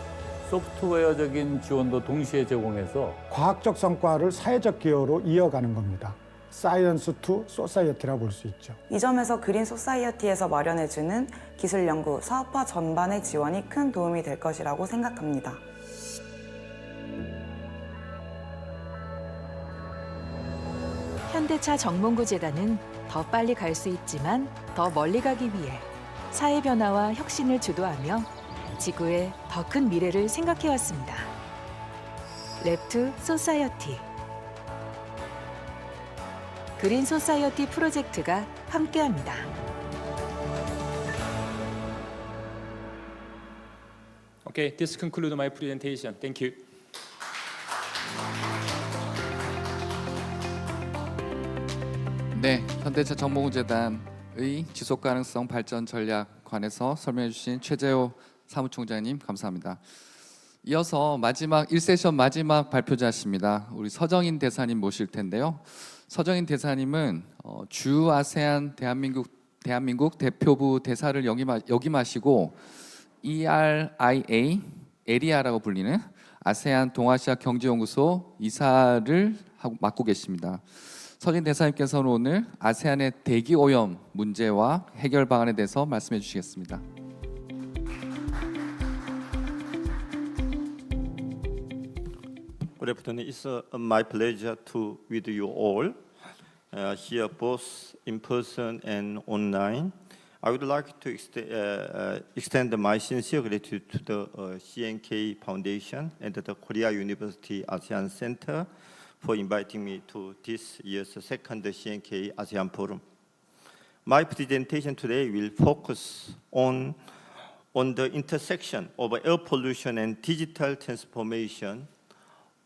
소프트웨어적인 지원도 동시에 제공해서 과학적 성과를 사회적 기여로 이어가는 겁니다. 사이언스 투 소사이어티라고 볼 수 있죠. 이 점에서 그린 소사이어티에서 마련해주는 기술 연구, 사업화 전반의 지원이 큰 도움이 될 것이라고 생각합니다. 현대차 정몽구재단은 더 빨리 갈 수 있지만 더 멀리 가기 위해 사회 변화와 혁신을 주도하며 지구의 더 큰 미래를 생각해왔습니다. Lab to Society 그린 소사이어티 프로젝트가 함께합니다. Okay, this concludes my presentation. Thank you. 네, 현대차 정몽구재단의 지속가능성 발전 전략 관해서 설명해 주신 최재호 사무총장님 감사합니다. 이어서 마지막 1세션 마지막 발표자십니다. 우리 서정인 대사님 모실 텐데요. 서정인 대사님은 주 아세안 대한민국 대표부 대사를 역임하시고 ERIA, 에리아라고 불리는 아세안 동아시아 경제연구소 이사를 맡고 계십니다. 서진 대사님께서는 오늘 아세안의 대기 오염 문제와 해결 방안에 대해서 말씀해 주시겠습니다. Good afternoon. It's my pleasure to with you all here, both in person and online. I would like to extend my sincere gratitude to the CNK Foundation and the Korea University ASEAN Center for inviting me to this year's second CNK ASEAN Forum. My presentation today will focus on the intersection of air pollution and digital transformation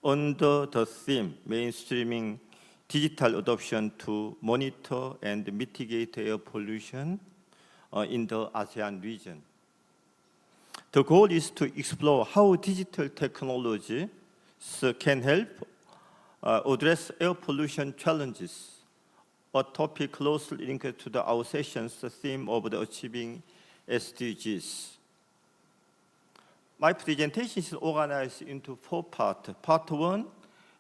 under the theme mainstreaming digital adoption to monitor and mitigate air pollution in the ASEAN region. The goal is to explore how digital technologies can help address air pollution challenges, a topic closely linked to our session's theme of the achieving SDGs. My presentation is organized into 4 parts. Part 1,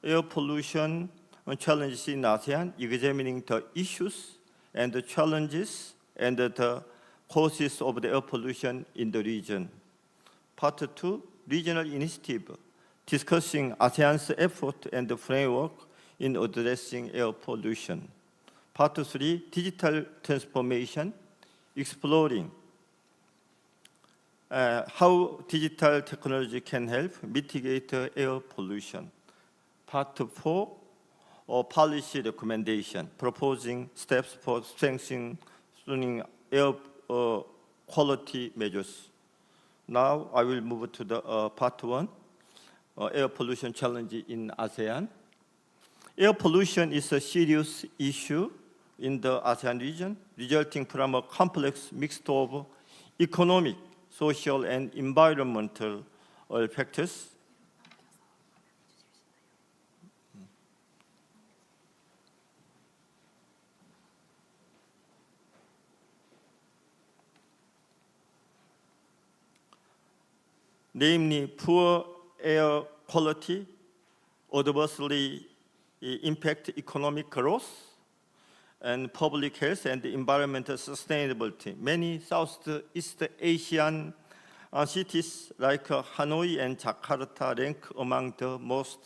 air pollution challenges in ASEAN, examining the issues and the challenges and the causes of the air pollution in the region. Part 2, regional initiative, discussing ASEAN's effort and the framework in addressing air pollution. Part 3, digital transformation, exploring how digital technology can help mitigate air pollution. Part 4, policy recommendation, proposing steps for strengthening air quality measures. Now I will move to the part 1, air pollution challenge in ASEAN. Air pollution is a serious issue in the ASEAN region, resulting from a complex mix of economic, social, and environmental factors. Namely, poor air quality adversely impact economic growth and public health and environmental sustainability. Many Southeast Asian cities like Hanoi and Jakarta rank among the most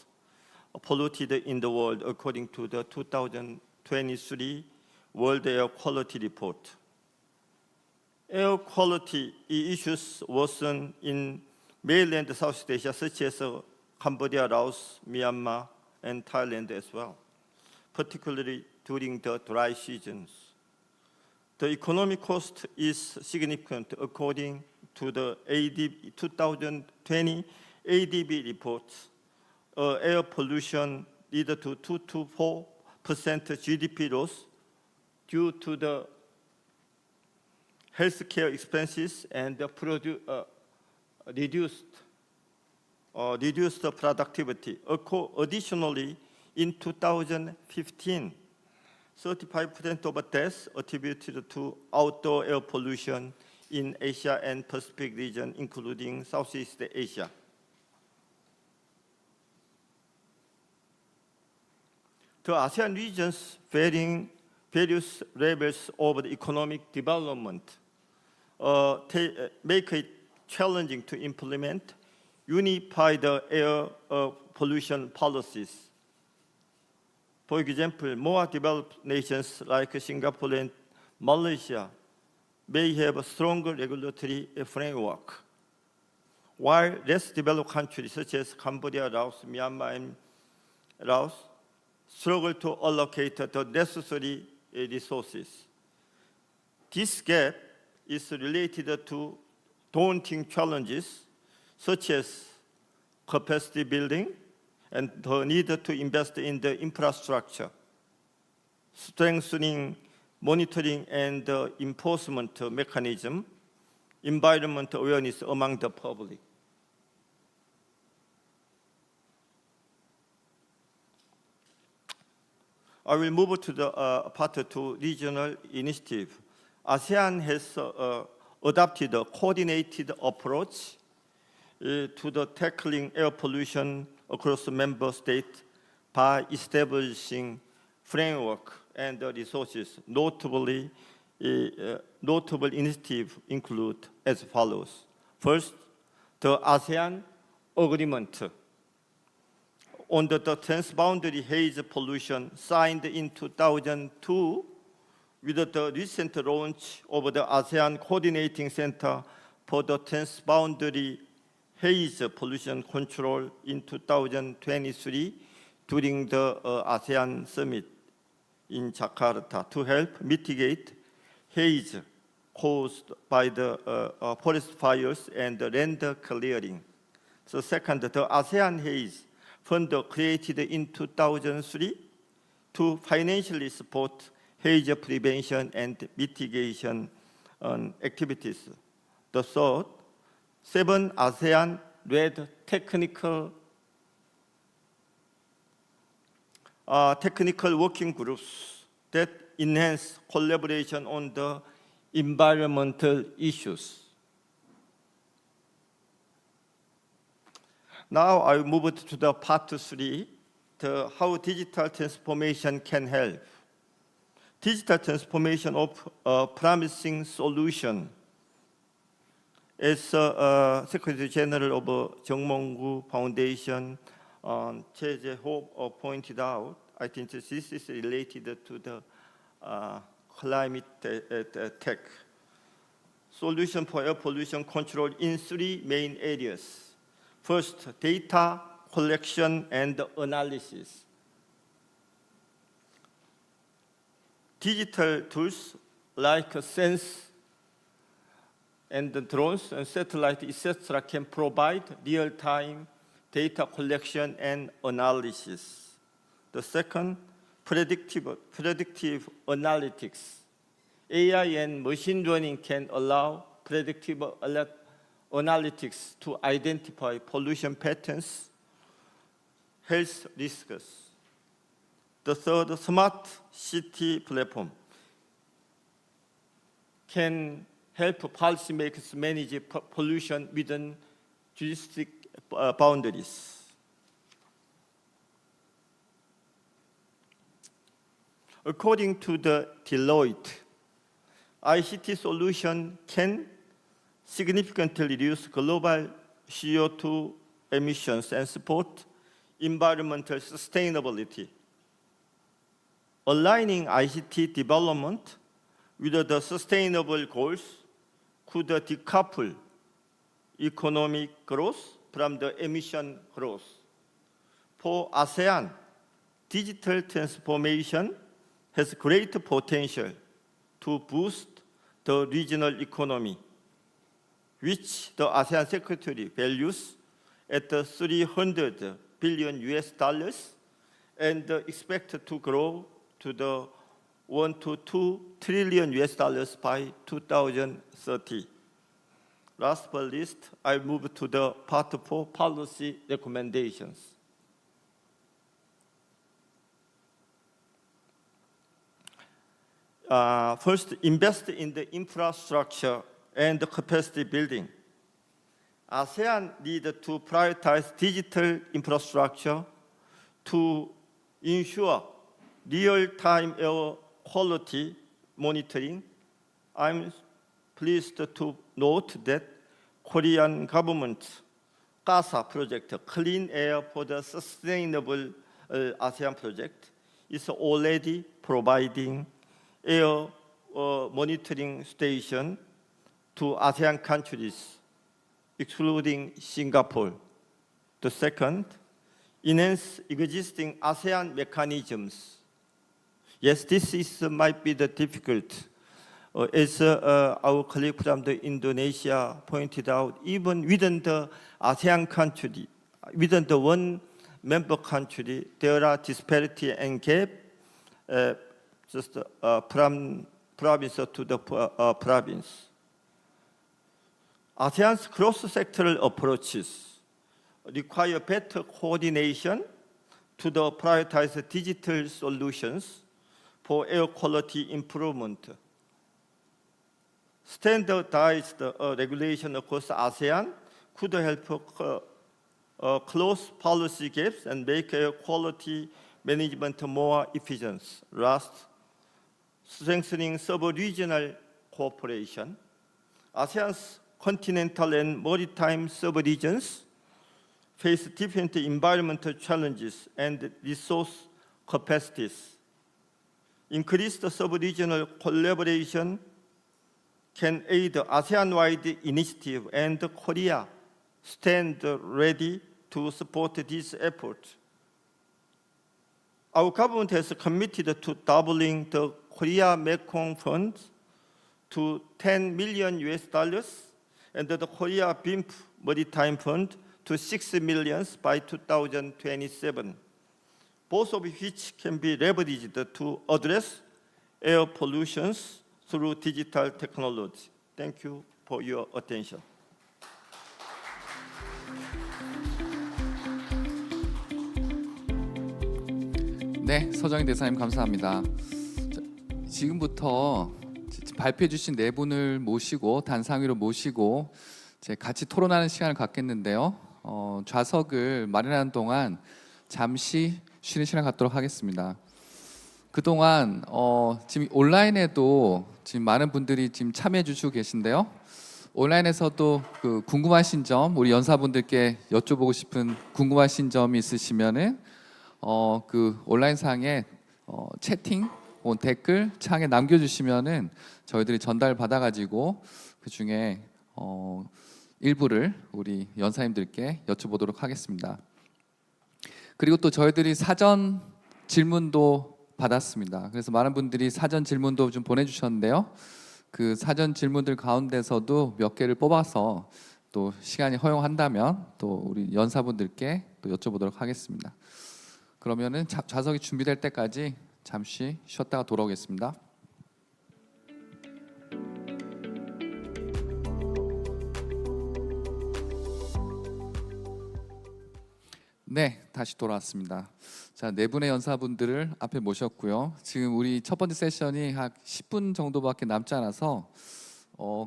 polluted in the world according to the 2023 World Air Quality Report. Air quality issues worsen in mainland Southeast Asia such as Cambodia, Laos, Myanmar, and Thailand as well, particularly during the dry seasons. The economic cost is significant according to the 2020 ADB report. Air pollution leads to 2 to 4% GDP loss due to the healthcare expenses and the reduced productivity. Additionally, in 2015, 35% of deaths attributed to outdoor air pollution in Asia and Pacific region, including Southeast Asia. The ASEAN region's various levels of the economic development make it challenging to implement unified air pollution policies. For example, more developed nations like Singapore and Malaysia may have a stronger regulatory framework, while less developed countries such as Cambodia, Laos, Myanmar, and Laos struggle to allocate the necessary resources. This gap is related to daunting challenges such as capacity building and the need to invest in the infrastructure, strengthening monitoring and enforcement mechanism, environment awareness among the public. I will move to the part 2, regional initiative. ASEAN has adopted a coordinated approach to the tackling air pollution across member states by establishing framework and resources. Notable initiatives include as follows. First, the ASEAN Agreement on the transboundary haze pollution signed in 2002 with the recent launch of the ASEAN Coordinating Center for the Transboundary Haze Pollution Control in 2023 during the ASEAN Summit in Jakarta to help mitigate haze caused by the forest fires and land clearing. So second, the ASEAN Haze Fund created in 2003 to financially support haze prevention and mitigation activities. The third, 7 ASEAN-led technical working groups that enhance collaboration on the environmental issues. Now I move to the part 3, how digital transformation can help. Digital transformation of a promising solution. As Secretary General of Jeongmong-gu Foundation, Choi Jae-ho pointed out, I think this is related to the climate tech. Solution for air pollution control in 3 main areas. First, data collection and analysis. Digital tools like sense and the drones and satellite, etc., can provide real-time data collection and analysis. The second, predictive analytics. AI and machine learning can allow predictive analytics to identify pollution patterns, health risks. The third, smart city platform can help policymakers manage pollution within juristic boundaries. According to the Deloitte, ICT solution can significantly reduce global CO2 emissions and support environmental sustainability. Aligning ICT development with the sustainable goals could decouple economic growth from the emission growth. For ASEAN, digital transformation has great potential to boost the regional economy, which the ASEAN Secretary values at $300 billion and expected to grow to the $1 to $2 trillion by 2030. Last but least, I move to the part 4 policy recommendations. First, invest in the infrastructure and the capacity building. ASEAN needs to prioritize digital infrastructure to ensure real-time air quality monitoring. I'm pleased to note that Korean government CASA project, Clean Air for the Sustainable ASEAN project, is already providing air monitoring station to ASEAN countries, excluding Singapore. The second, enhance existing ASEAN mechanisms. Yes, this might be the difficult. As our colleague from Indonesia pointed out, even within the ASEAN country, within the one member country, there are disparity and gap just from province to the province. ASEAN's cross-sectoral approaches require better coordination to the prioritized digital solutions for air quality improvement. Standardized regulation across ASEAN could help close policy gaps and make air quality management more efficient. Last, strengthening sub-regional cooperation. ASEAN's continental and maritime sub-regions face different environmental challenges and resource capacities. Increased sub-regional collaboration can aid ASEAN-wide initiative, and Korea stands ready to support this effort. Our government has committed to doubling the Korea Mekong Fund to $10 million and the Korea BIMP Maritime Fund to $6 million by 2027, both of which can be leveraged to address air pollution through digital technology. Thank you for your attention. 네, 서정희 대사님 감사합니다. 자, 지금부터 발표해 주신 네 분을 모시고 단상위로 모시고 같이 토론하는 시간을 갖겠는데요. 좌석을 마련하는 동안 잠시 쉬는 시간 갖도록 하겠습니다. 그동안 지금 온라인에도 지금 많은 분들이 지금 참여해 주시고 계신데요. 온라인에서도 그 궁금하신 점, 우리 연사분들께 여쭤보고 싶은 궁금하신 점이 있으시면은 그 온라인상에 채팅 혹은 댓글 창에 남겨주시면은 저희들이 전달 받아가지고 그 중에 일부를 우리 연사님들께 여쭤보도록 하겠습니다. 그리고 또 저희들이 사전 질문도 받았습니다. 그래서 많은 분들이 사전 질문도 좀 보내주셨는데요. 그 사전 질문들 가운데서도 몇 개를 뽑아서 또 시간이 허용한다면 또 우리 연사분들께 또 여쭤보도록 하겠습니다. 그러면은 좌석이 준비될 때까지 잠시 쉬었다가 돌아오겠습니다. 네, 다시 돌아왔습니다. 자, 네 분의 연사분들을 앞에 모셨고요. 지금 우리 첫 번째 세션이 한 10분 정도밖에 남지 않아서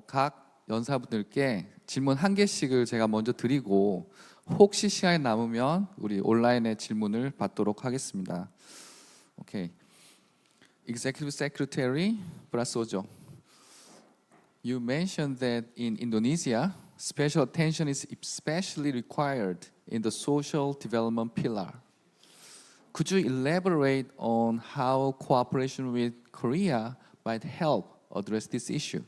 각 연사분들께 질문 한 개씩을 제가 먼저 드리고 혹시 시간이 남으면 우리 온라인에 질문을 받도록 하겠습니다. 오케이. Executive Secretary Prasojo, you mentioned that in Indonesia, special attention is especially required in the social development pillar. Could you elaborate on how cooperation with Korea might help address this issue?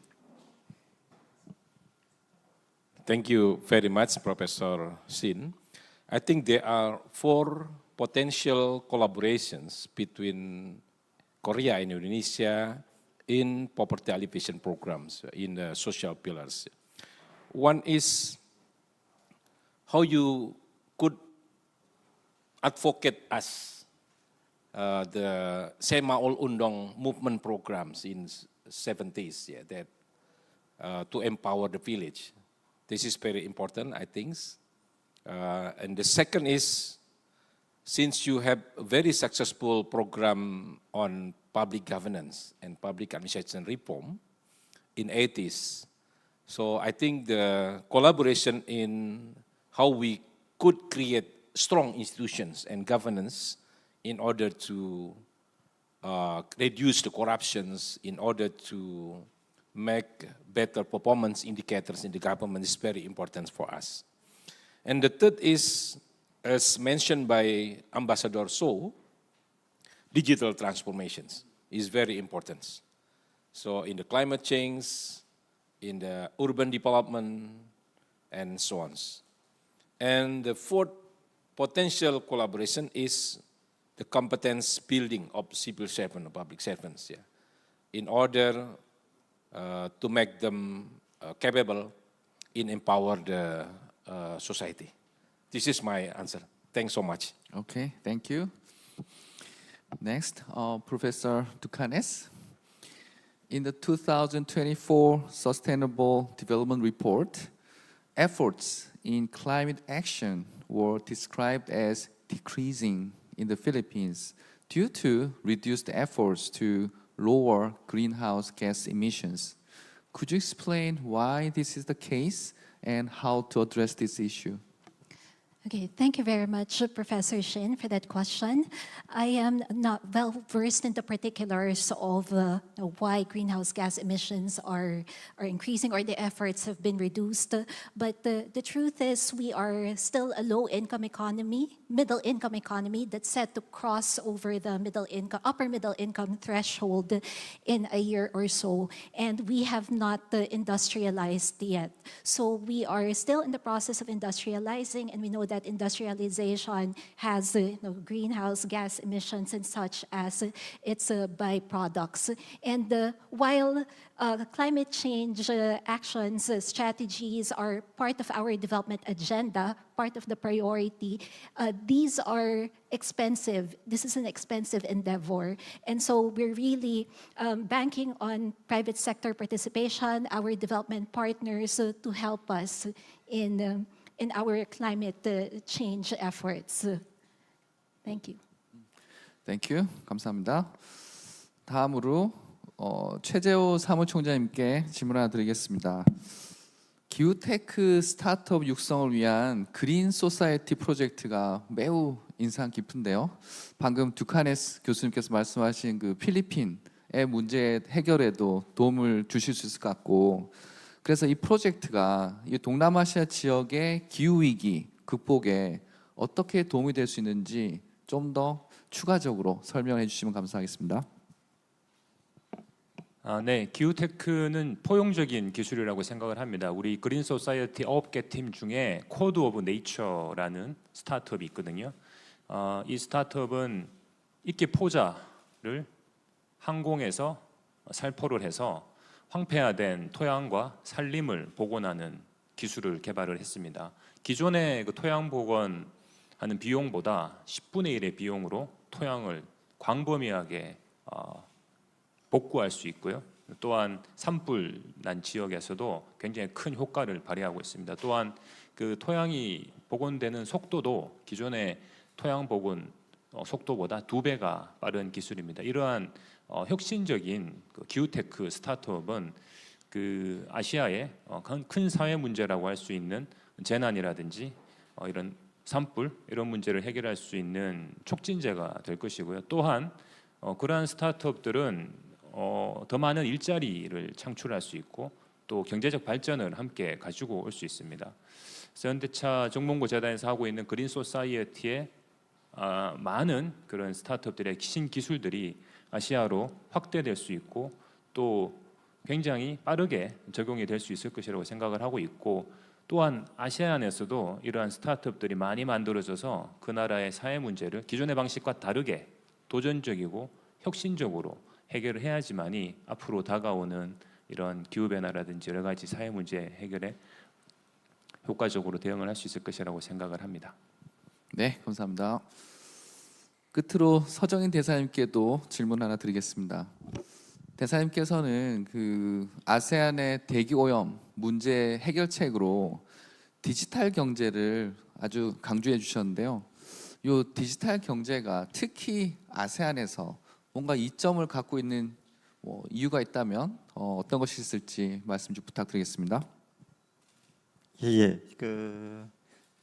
Thank you very much, Professor Sin. I think there are 4 potential collaborations between Korea and Indonesia in poverty alleviation programs in the social pillars. One is how you could advocate as the Sema Ol Undong movement programs in 70s, that to empower the village. This is very important, I think. And the second is, since you have a very successful program on public governance and public administration reform in 80s, so I think the collaboration in how we could create strong institutions and governance in order to reduce the corruptions, in order to make better performance indicators in the government is very important for us. And the third is, as mentioned by Ambassador So, digital transformations is very important. So in the climate change, in the urban development, and so on. And the fourth potential collaboration is the competence building of civil servants, public servants, in order to make them capable in empower the society. This is my answer. Thanks so much. Okay, thank you. Next, Professor Ducanes. In the 2024 Sustainable Development Report, efforts in climate action were described as decreasing in the Philippines due to reduced efforts to lower greenhouse gas emissions. Could you explain why this is the case and how to address this issue? Okay, thank you very much, Professor Shin, for that question. I am not well versed in the particulars of why greenhouse gas emissions are increasing or the efforts have been reduced. But the truth is we are still a low-income economy, middle-income economy that's set to cross over the upper middle-income threshold in a year or so. And we have not industrialized yet. So we are still in the process of industrializing, and we know that industrialization has greenhouse gas emissions and such as its byproducts. And while climate change actions, strategies are part of our development agenda, part of the priority, these are expensive. This is an expensive endeavor. And so we're really banking on private sector participation, our development partners to help us in our climate change efforts. Thank you. Thank you. 감사합니다. 다음으로 최재호 사무총장님께 질문 하나 드리겠습니다. 기후테크 스타트업 육성을 위한 그린 소사이어티 프로젝트가 매우 인상 깊은데요. 방금 듀카네스 교수님께서 말씀하신 그 필리핀의 문제 해결에도 도움을 주실 수 있을 것 같고, 그래서 이 프로젝트가 이 동남아시아 지역의 기후 위기 극복에 어떻게 도움이 될 수 있는지 좀 더 추가적으로 설명해 주시면 감사하겠습니다. 네, 기후테크는 포용적인 기술이라고 생각을 합니다. 우리 그린 소사이어티 업계 팀 중에 코드 오브 네이처라는 스타트업이 있거든요. 이 스타트업은 이끼 포자를 항공에서 살포를 해서 황폐화된 토양과 산림을 복원하는 기술을 개발을 했습니다. 기존의 그 토양 복원하는 비용보다 10분의 1의 비용으로 토양을 광범위하게 복구할 수 있고요. 또한 산불 난 지역에서도 굉장히 큰 효과를 발휘하고 있습니다. 또한 그 토양이 복원되는 속도도 기존의 토양 복원 속도보다 2배가 빠른 기술입니다. 이러한 혁신적인 그 기후테크 스타트업은 그 아시아의 큰 사회 문제라고 할 수 있는 재난이라든지 이런 산불 이런 문제를 해결할 수 있는 촉진제가 될 것이고요. 또한 그러한 스타트업들은 더 많은 일자리를 창출할 수 있고 또 경제적 발전을 함께 가지고 올 수 있습니다. 그래서 현대차 정몽구 재단에서 하고 있는 그린 소사이어티의 많은 그런 스타트업들의 신기술들이 아시아로 확대될 수 있고 또 굉장히 빠르게 적용이 될 수 있을 것이라고 생각을 하고 있고, 또한 아시아안에서도 이러한 스타트업들이 많이 만들어져서 그 나라의 사회 문제를 기존의 방식과 다르게 도전적이고 혁신적으로 해결을 해야지만이 앞으로 다가오는 이런 기후변화라든지 여러 가지 사회 문제 해결에 효과적으로 대응을 할 수 있을 것이라고 생각을 합니다. 네, 감사합니다. 끝으로 서정인 대사님께도 질문 하나 드리겠습니다. 대사님께서는 그 아세안의 대기 오염 문제 해결책으로 디지털 경제를 아주 강조해 주셨는데요. 이 디지털 경제가 특히 아세안에서 뭔가 이점을 갖고 있는 이유가 있다면 어떤 것이 있을지 말씀 좀 부탁드리겠습니다. 예.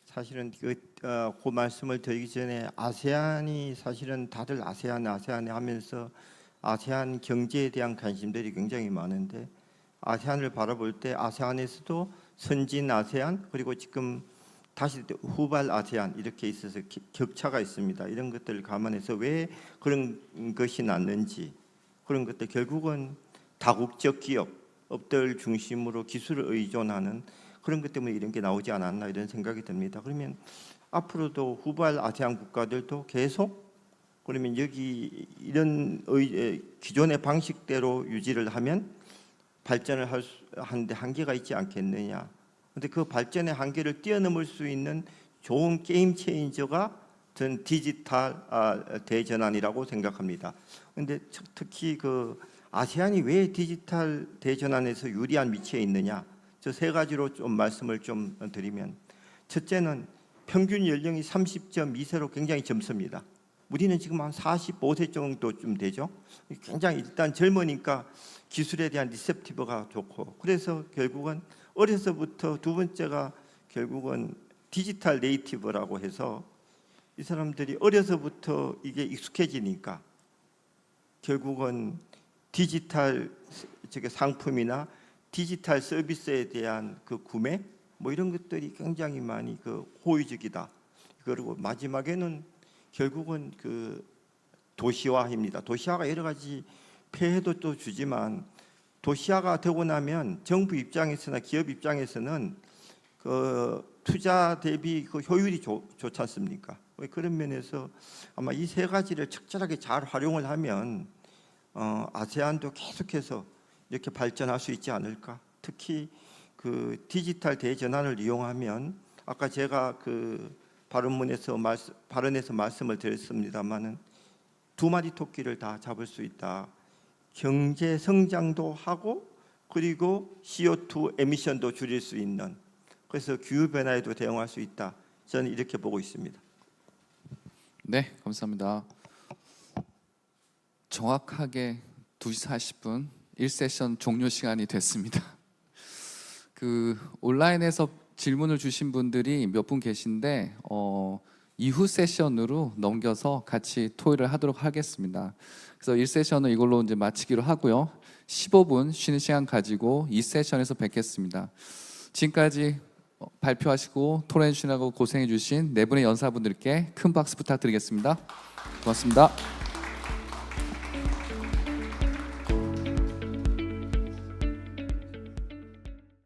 사실은 그 말씀을 드리기 전에 아세안이 사실은 다들 아세안에 하면서 아세안 경제에 대한 관심들이 굉장히 많은데, 아세안을 바라볼 때 아세안에서도 선진 아세안 그리고 지금 다시 후발 아세안 이렇게 있어서 격차가 있습니다. 이런 것들을 감안해서 왜 그런 것이 났는지, 그런 것들 결국은 다국적 기업들 중심으로 기술을 의존하는 그런 것 때문에 이런 게 나오지 않았나 이런 생각이 듭니다. 그러면 앞으로도 후발 아세안 국가들도 계속 그러면 여기 이런 기존의 방식대로 유지를 하면 발전을 하는데 한계가 있지 않겠느냐. 그런데 그 발전의 한계를 뛰어넘을 수 있는 좋은 게임 체인저가 전 디지털 대전환이라고 생각합니다. 그런데 특히 그 아세안이 왜 디지털 대전환에서 유리한 위치에 있느냐, 저 세 가지로 좀 말씀을 좀 드리면, 첫째는 평균 연령이 30.2세로 굉장히 젊습니다. 우리는 지금 한 45세 정도쯤 되죠. 굉장히 일단 젊으니까 기술에 대한 리셉티브가 좋고, 그래서 결국은 어려서부터 두 번째가 결국은 디지털 네이티브라고 해서 이 사람들이 어려서부터 이게 익숙해지니까 결국은 디지털 상품이나 디지털 서비스에 대한 그 구매 뭐 이런 것들이 굉장히 많이 그 호의적이다. 그리고 마지막에는 결국은 그 도시화입니다. 도시화가 여러 가지 폐해도 또 주지만, 도시화가 되고 나면 정부 입장에서나 기업 입장에서는 그 투자 대비 그 효율이 좋지 않습니까? 그런 면에서 아마 이 세 가지를 적절하게 잘 활용을 하면 아세안도 계속해서 이렇게 발전할 수 있지 않을까? 특히 그 디지털 대전환을 이용하면, 아까 제가 그 발언에서 말씀을 드렸습니다만은 두 마리 토끼를 다 잡을 수 있다. 경제 성장도 하고 그리고 CO2 에미션도 줄일 수 있는, 그래서 기후 변화에도 대응할 수 있다. 저는 이렇게 보고 있습니다. 네, 감사합니다. 정확하게 2시 40분 1세션 종료 시간이 됐습니다. 그 온라인에서 질문을 주신 분들이 몇 분 계신데 이후 세션으로 넘겨서 같이 토의를 하도록 하겠습니다. 그래서 1세션은 이걸로 이제 마치기로 하고요. 15분 쉬는 시간 가지고 2세션에서 뵙겠습니다. 지금까지 발표하시고 토론해 주시라고 고생해 주신 네 분의 연사분들께 큰 박수 부탁드리겠습니다. 고맙습니다.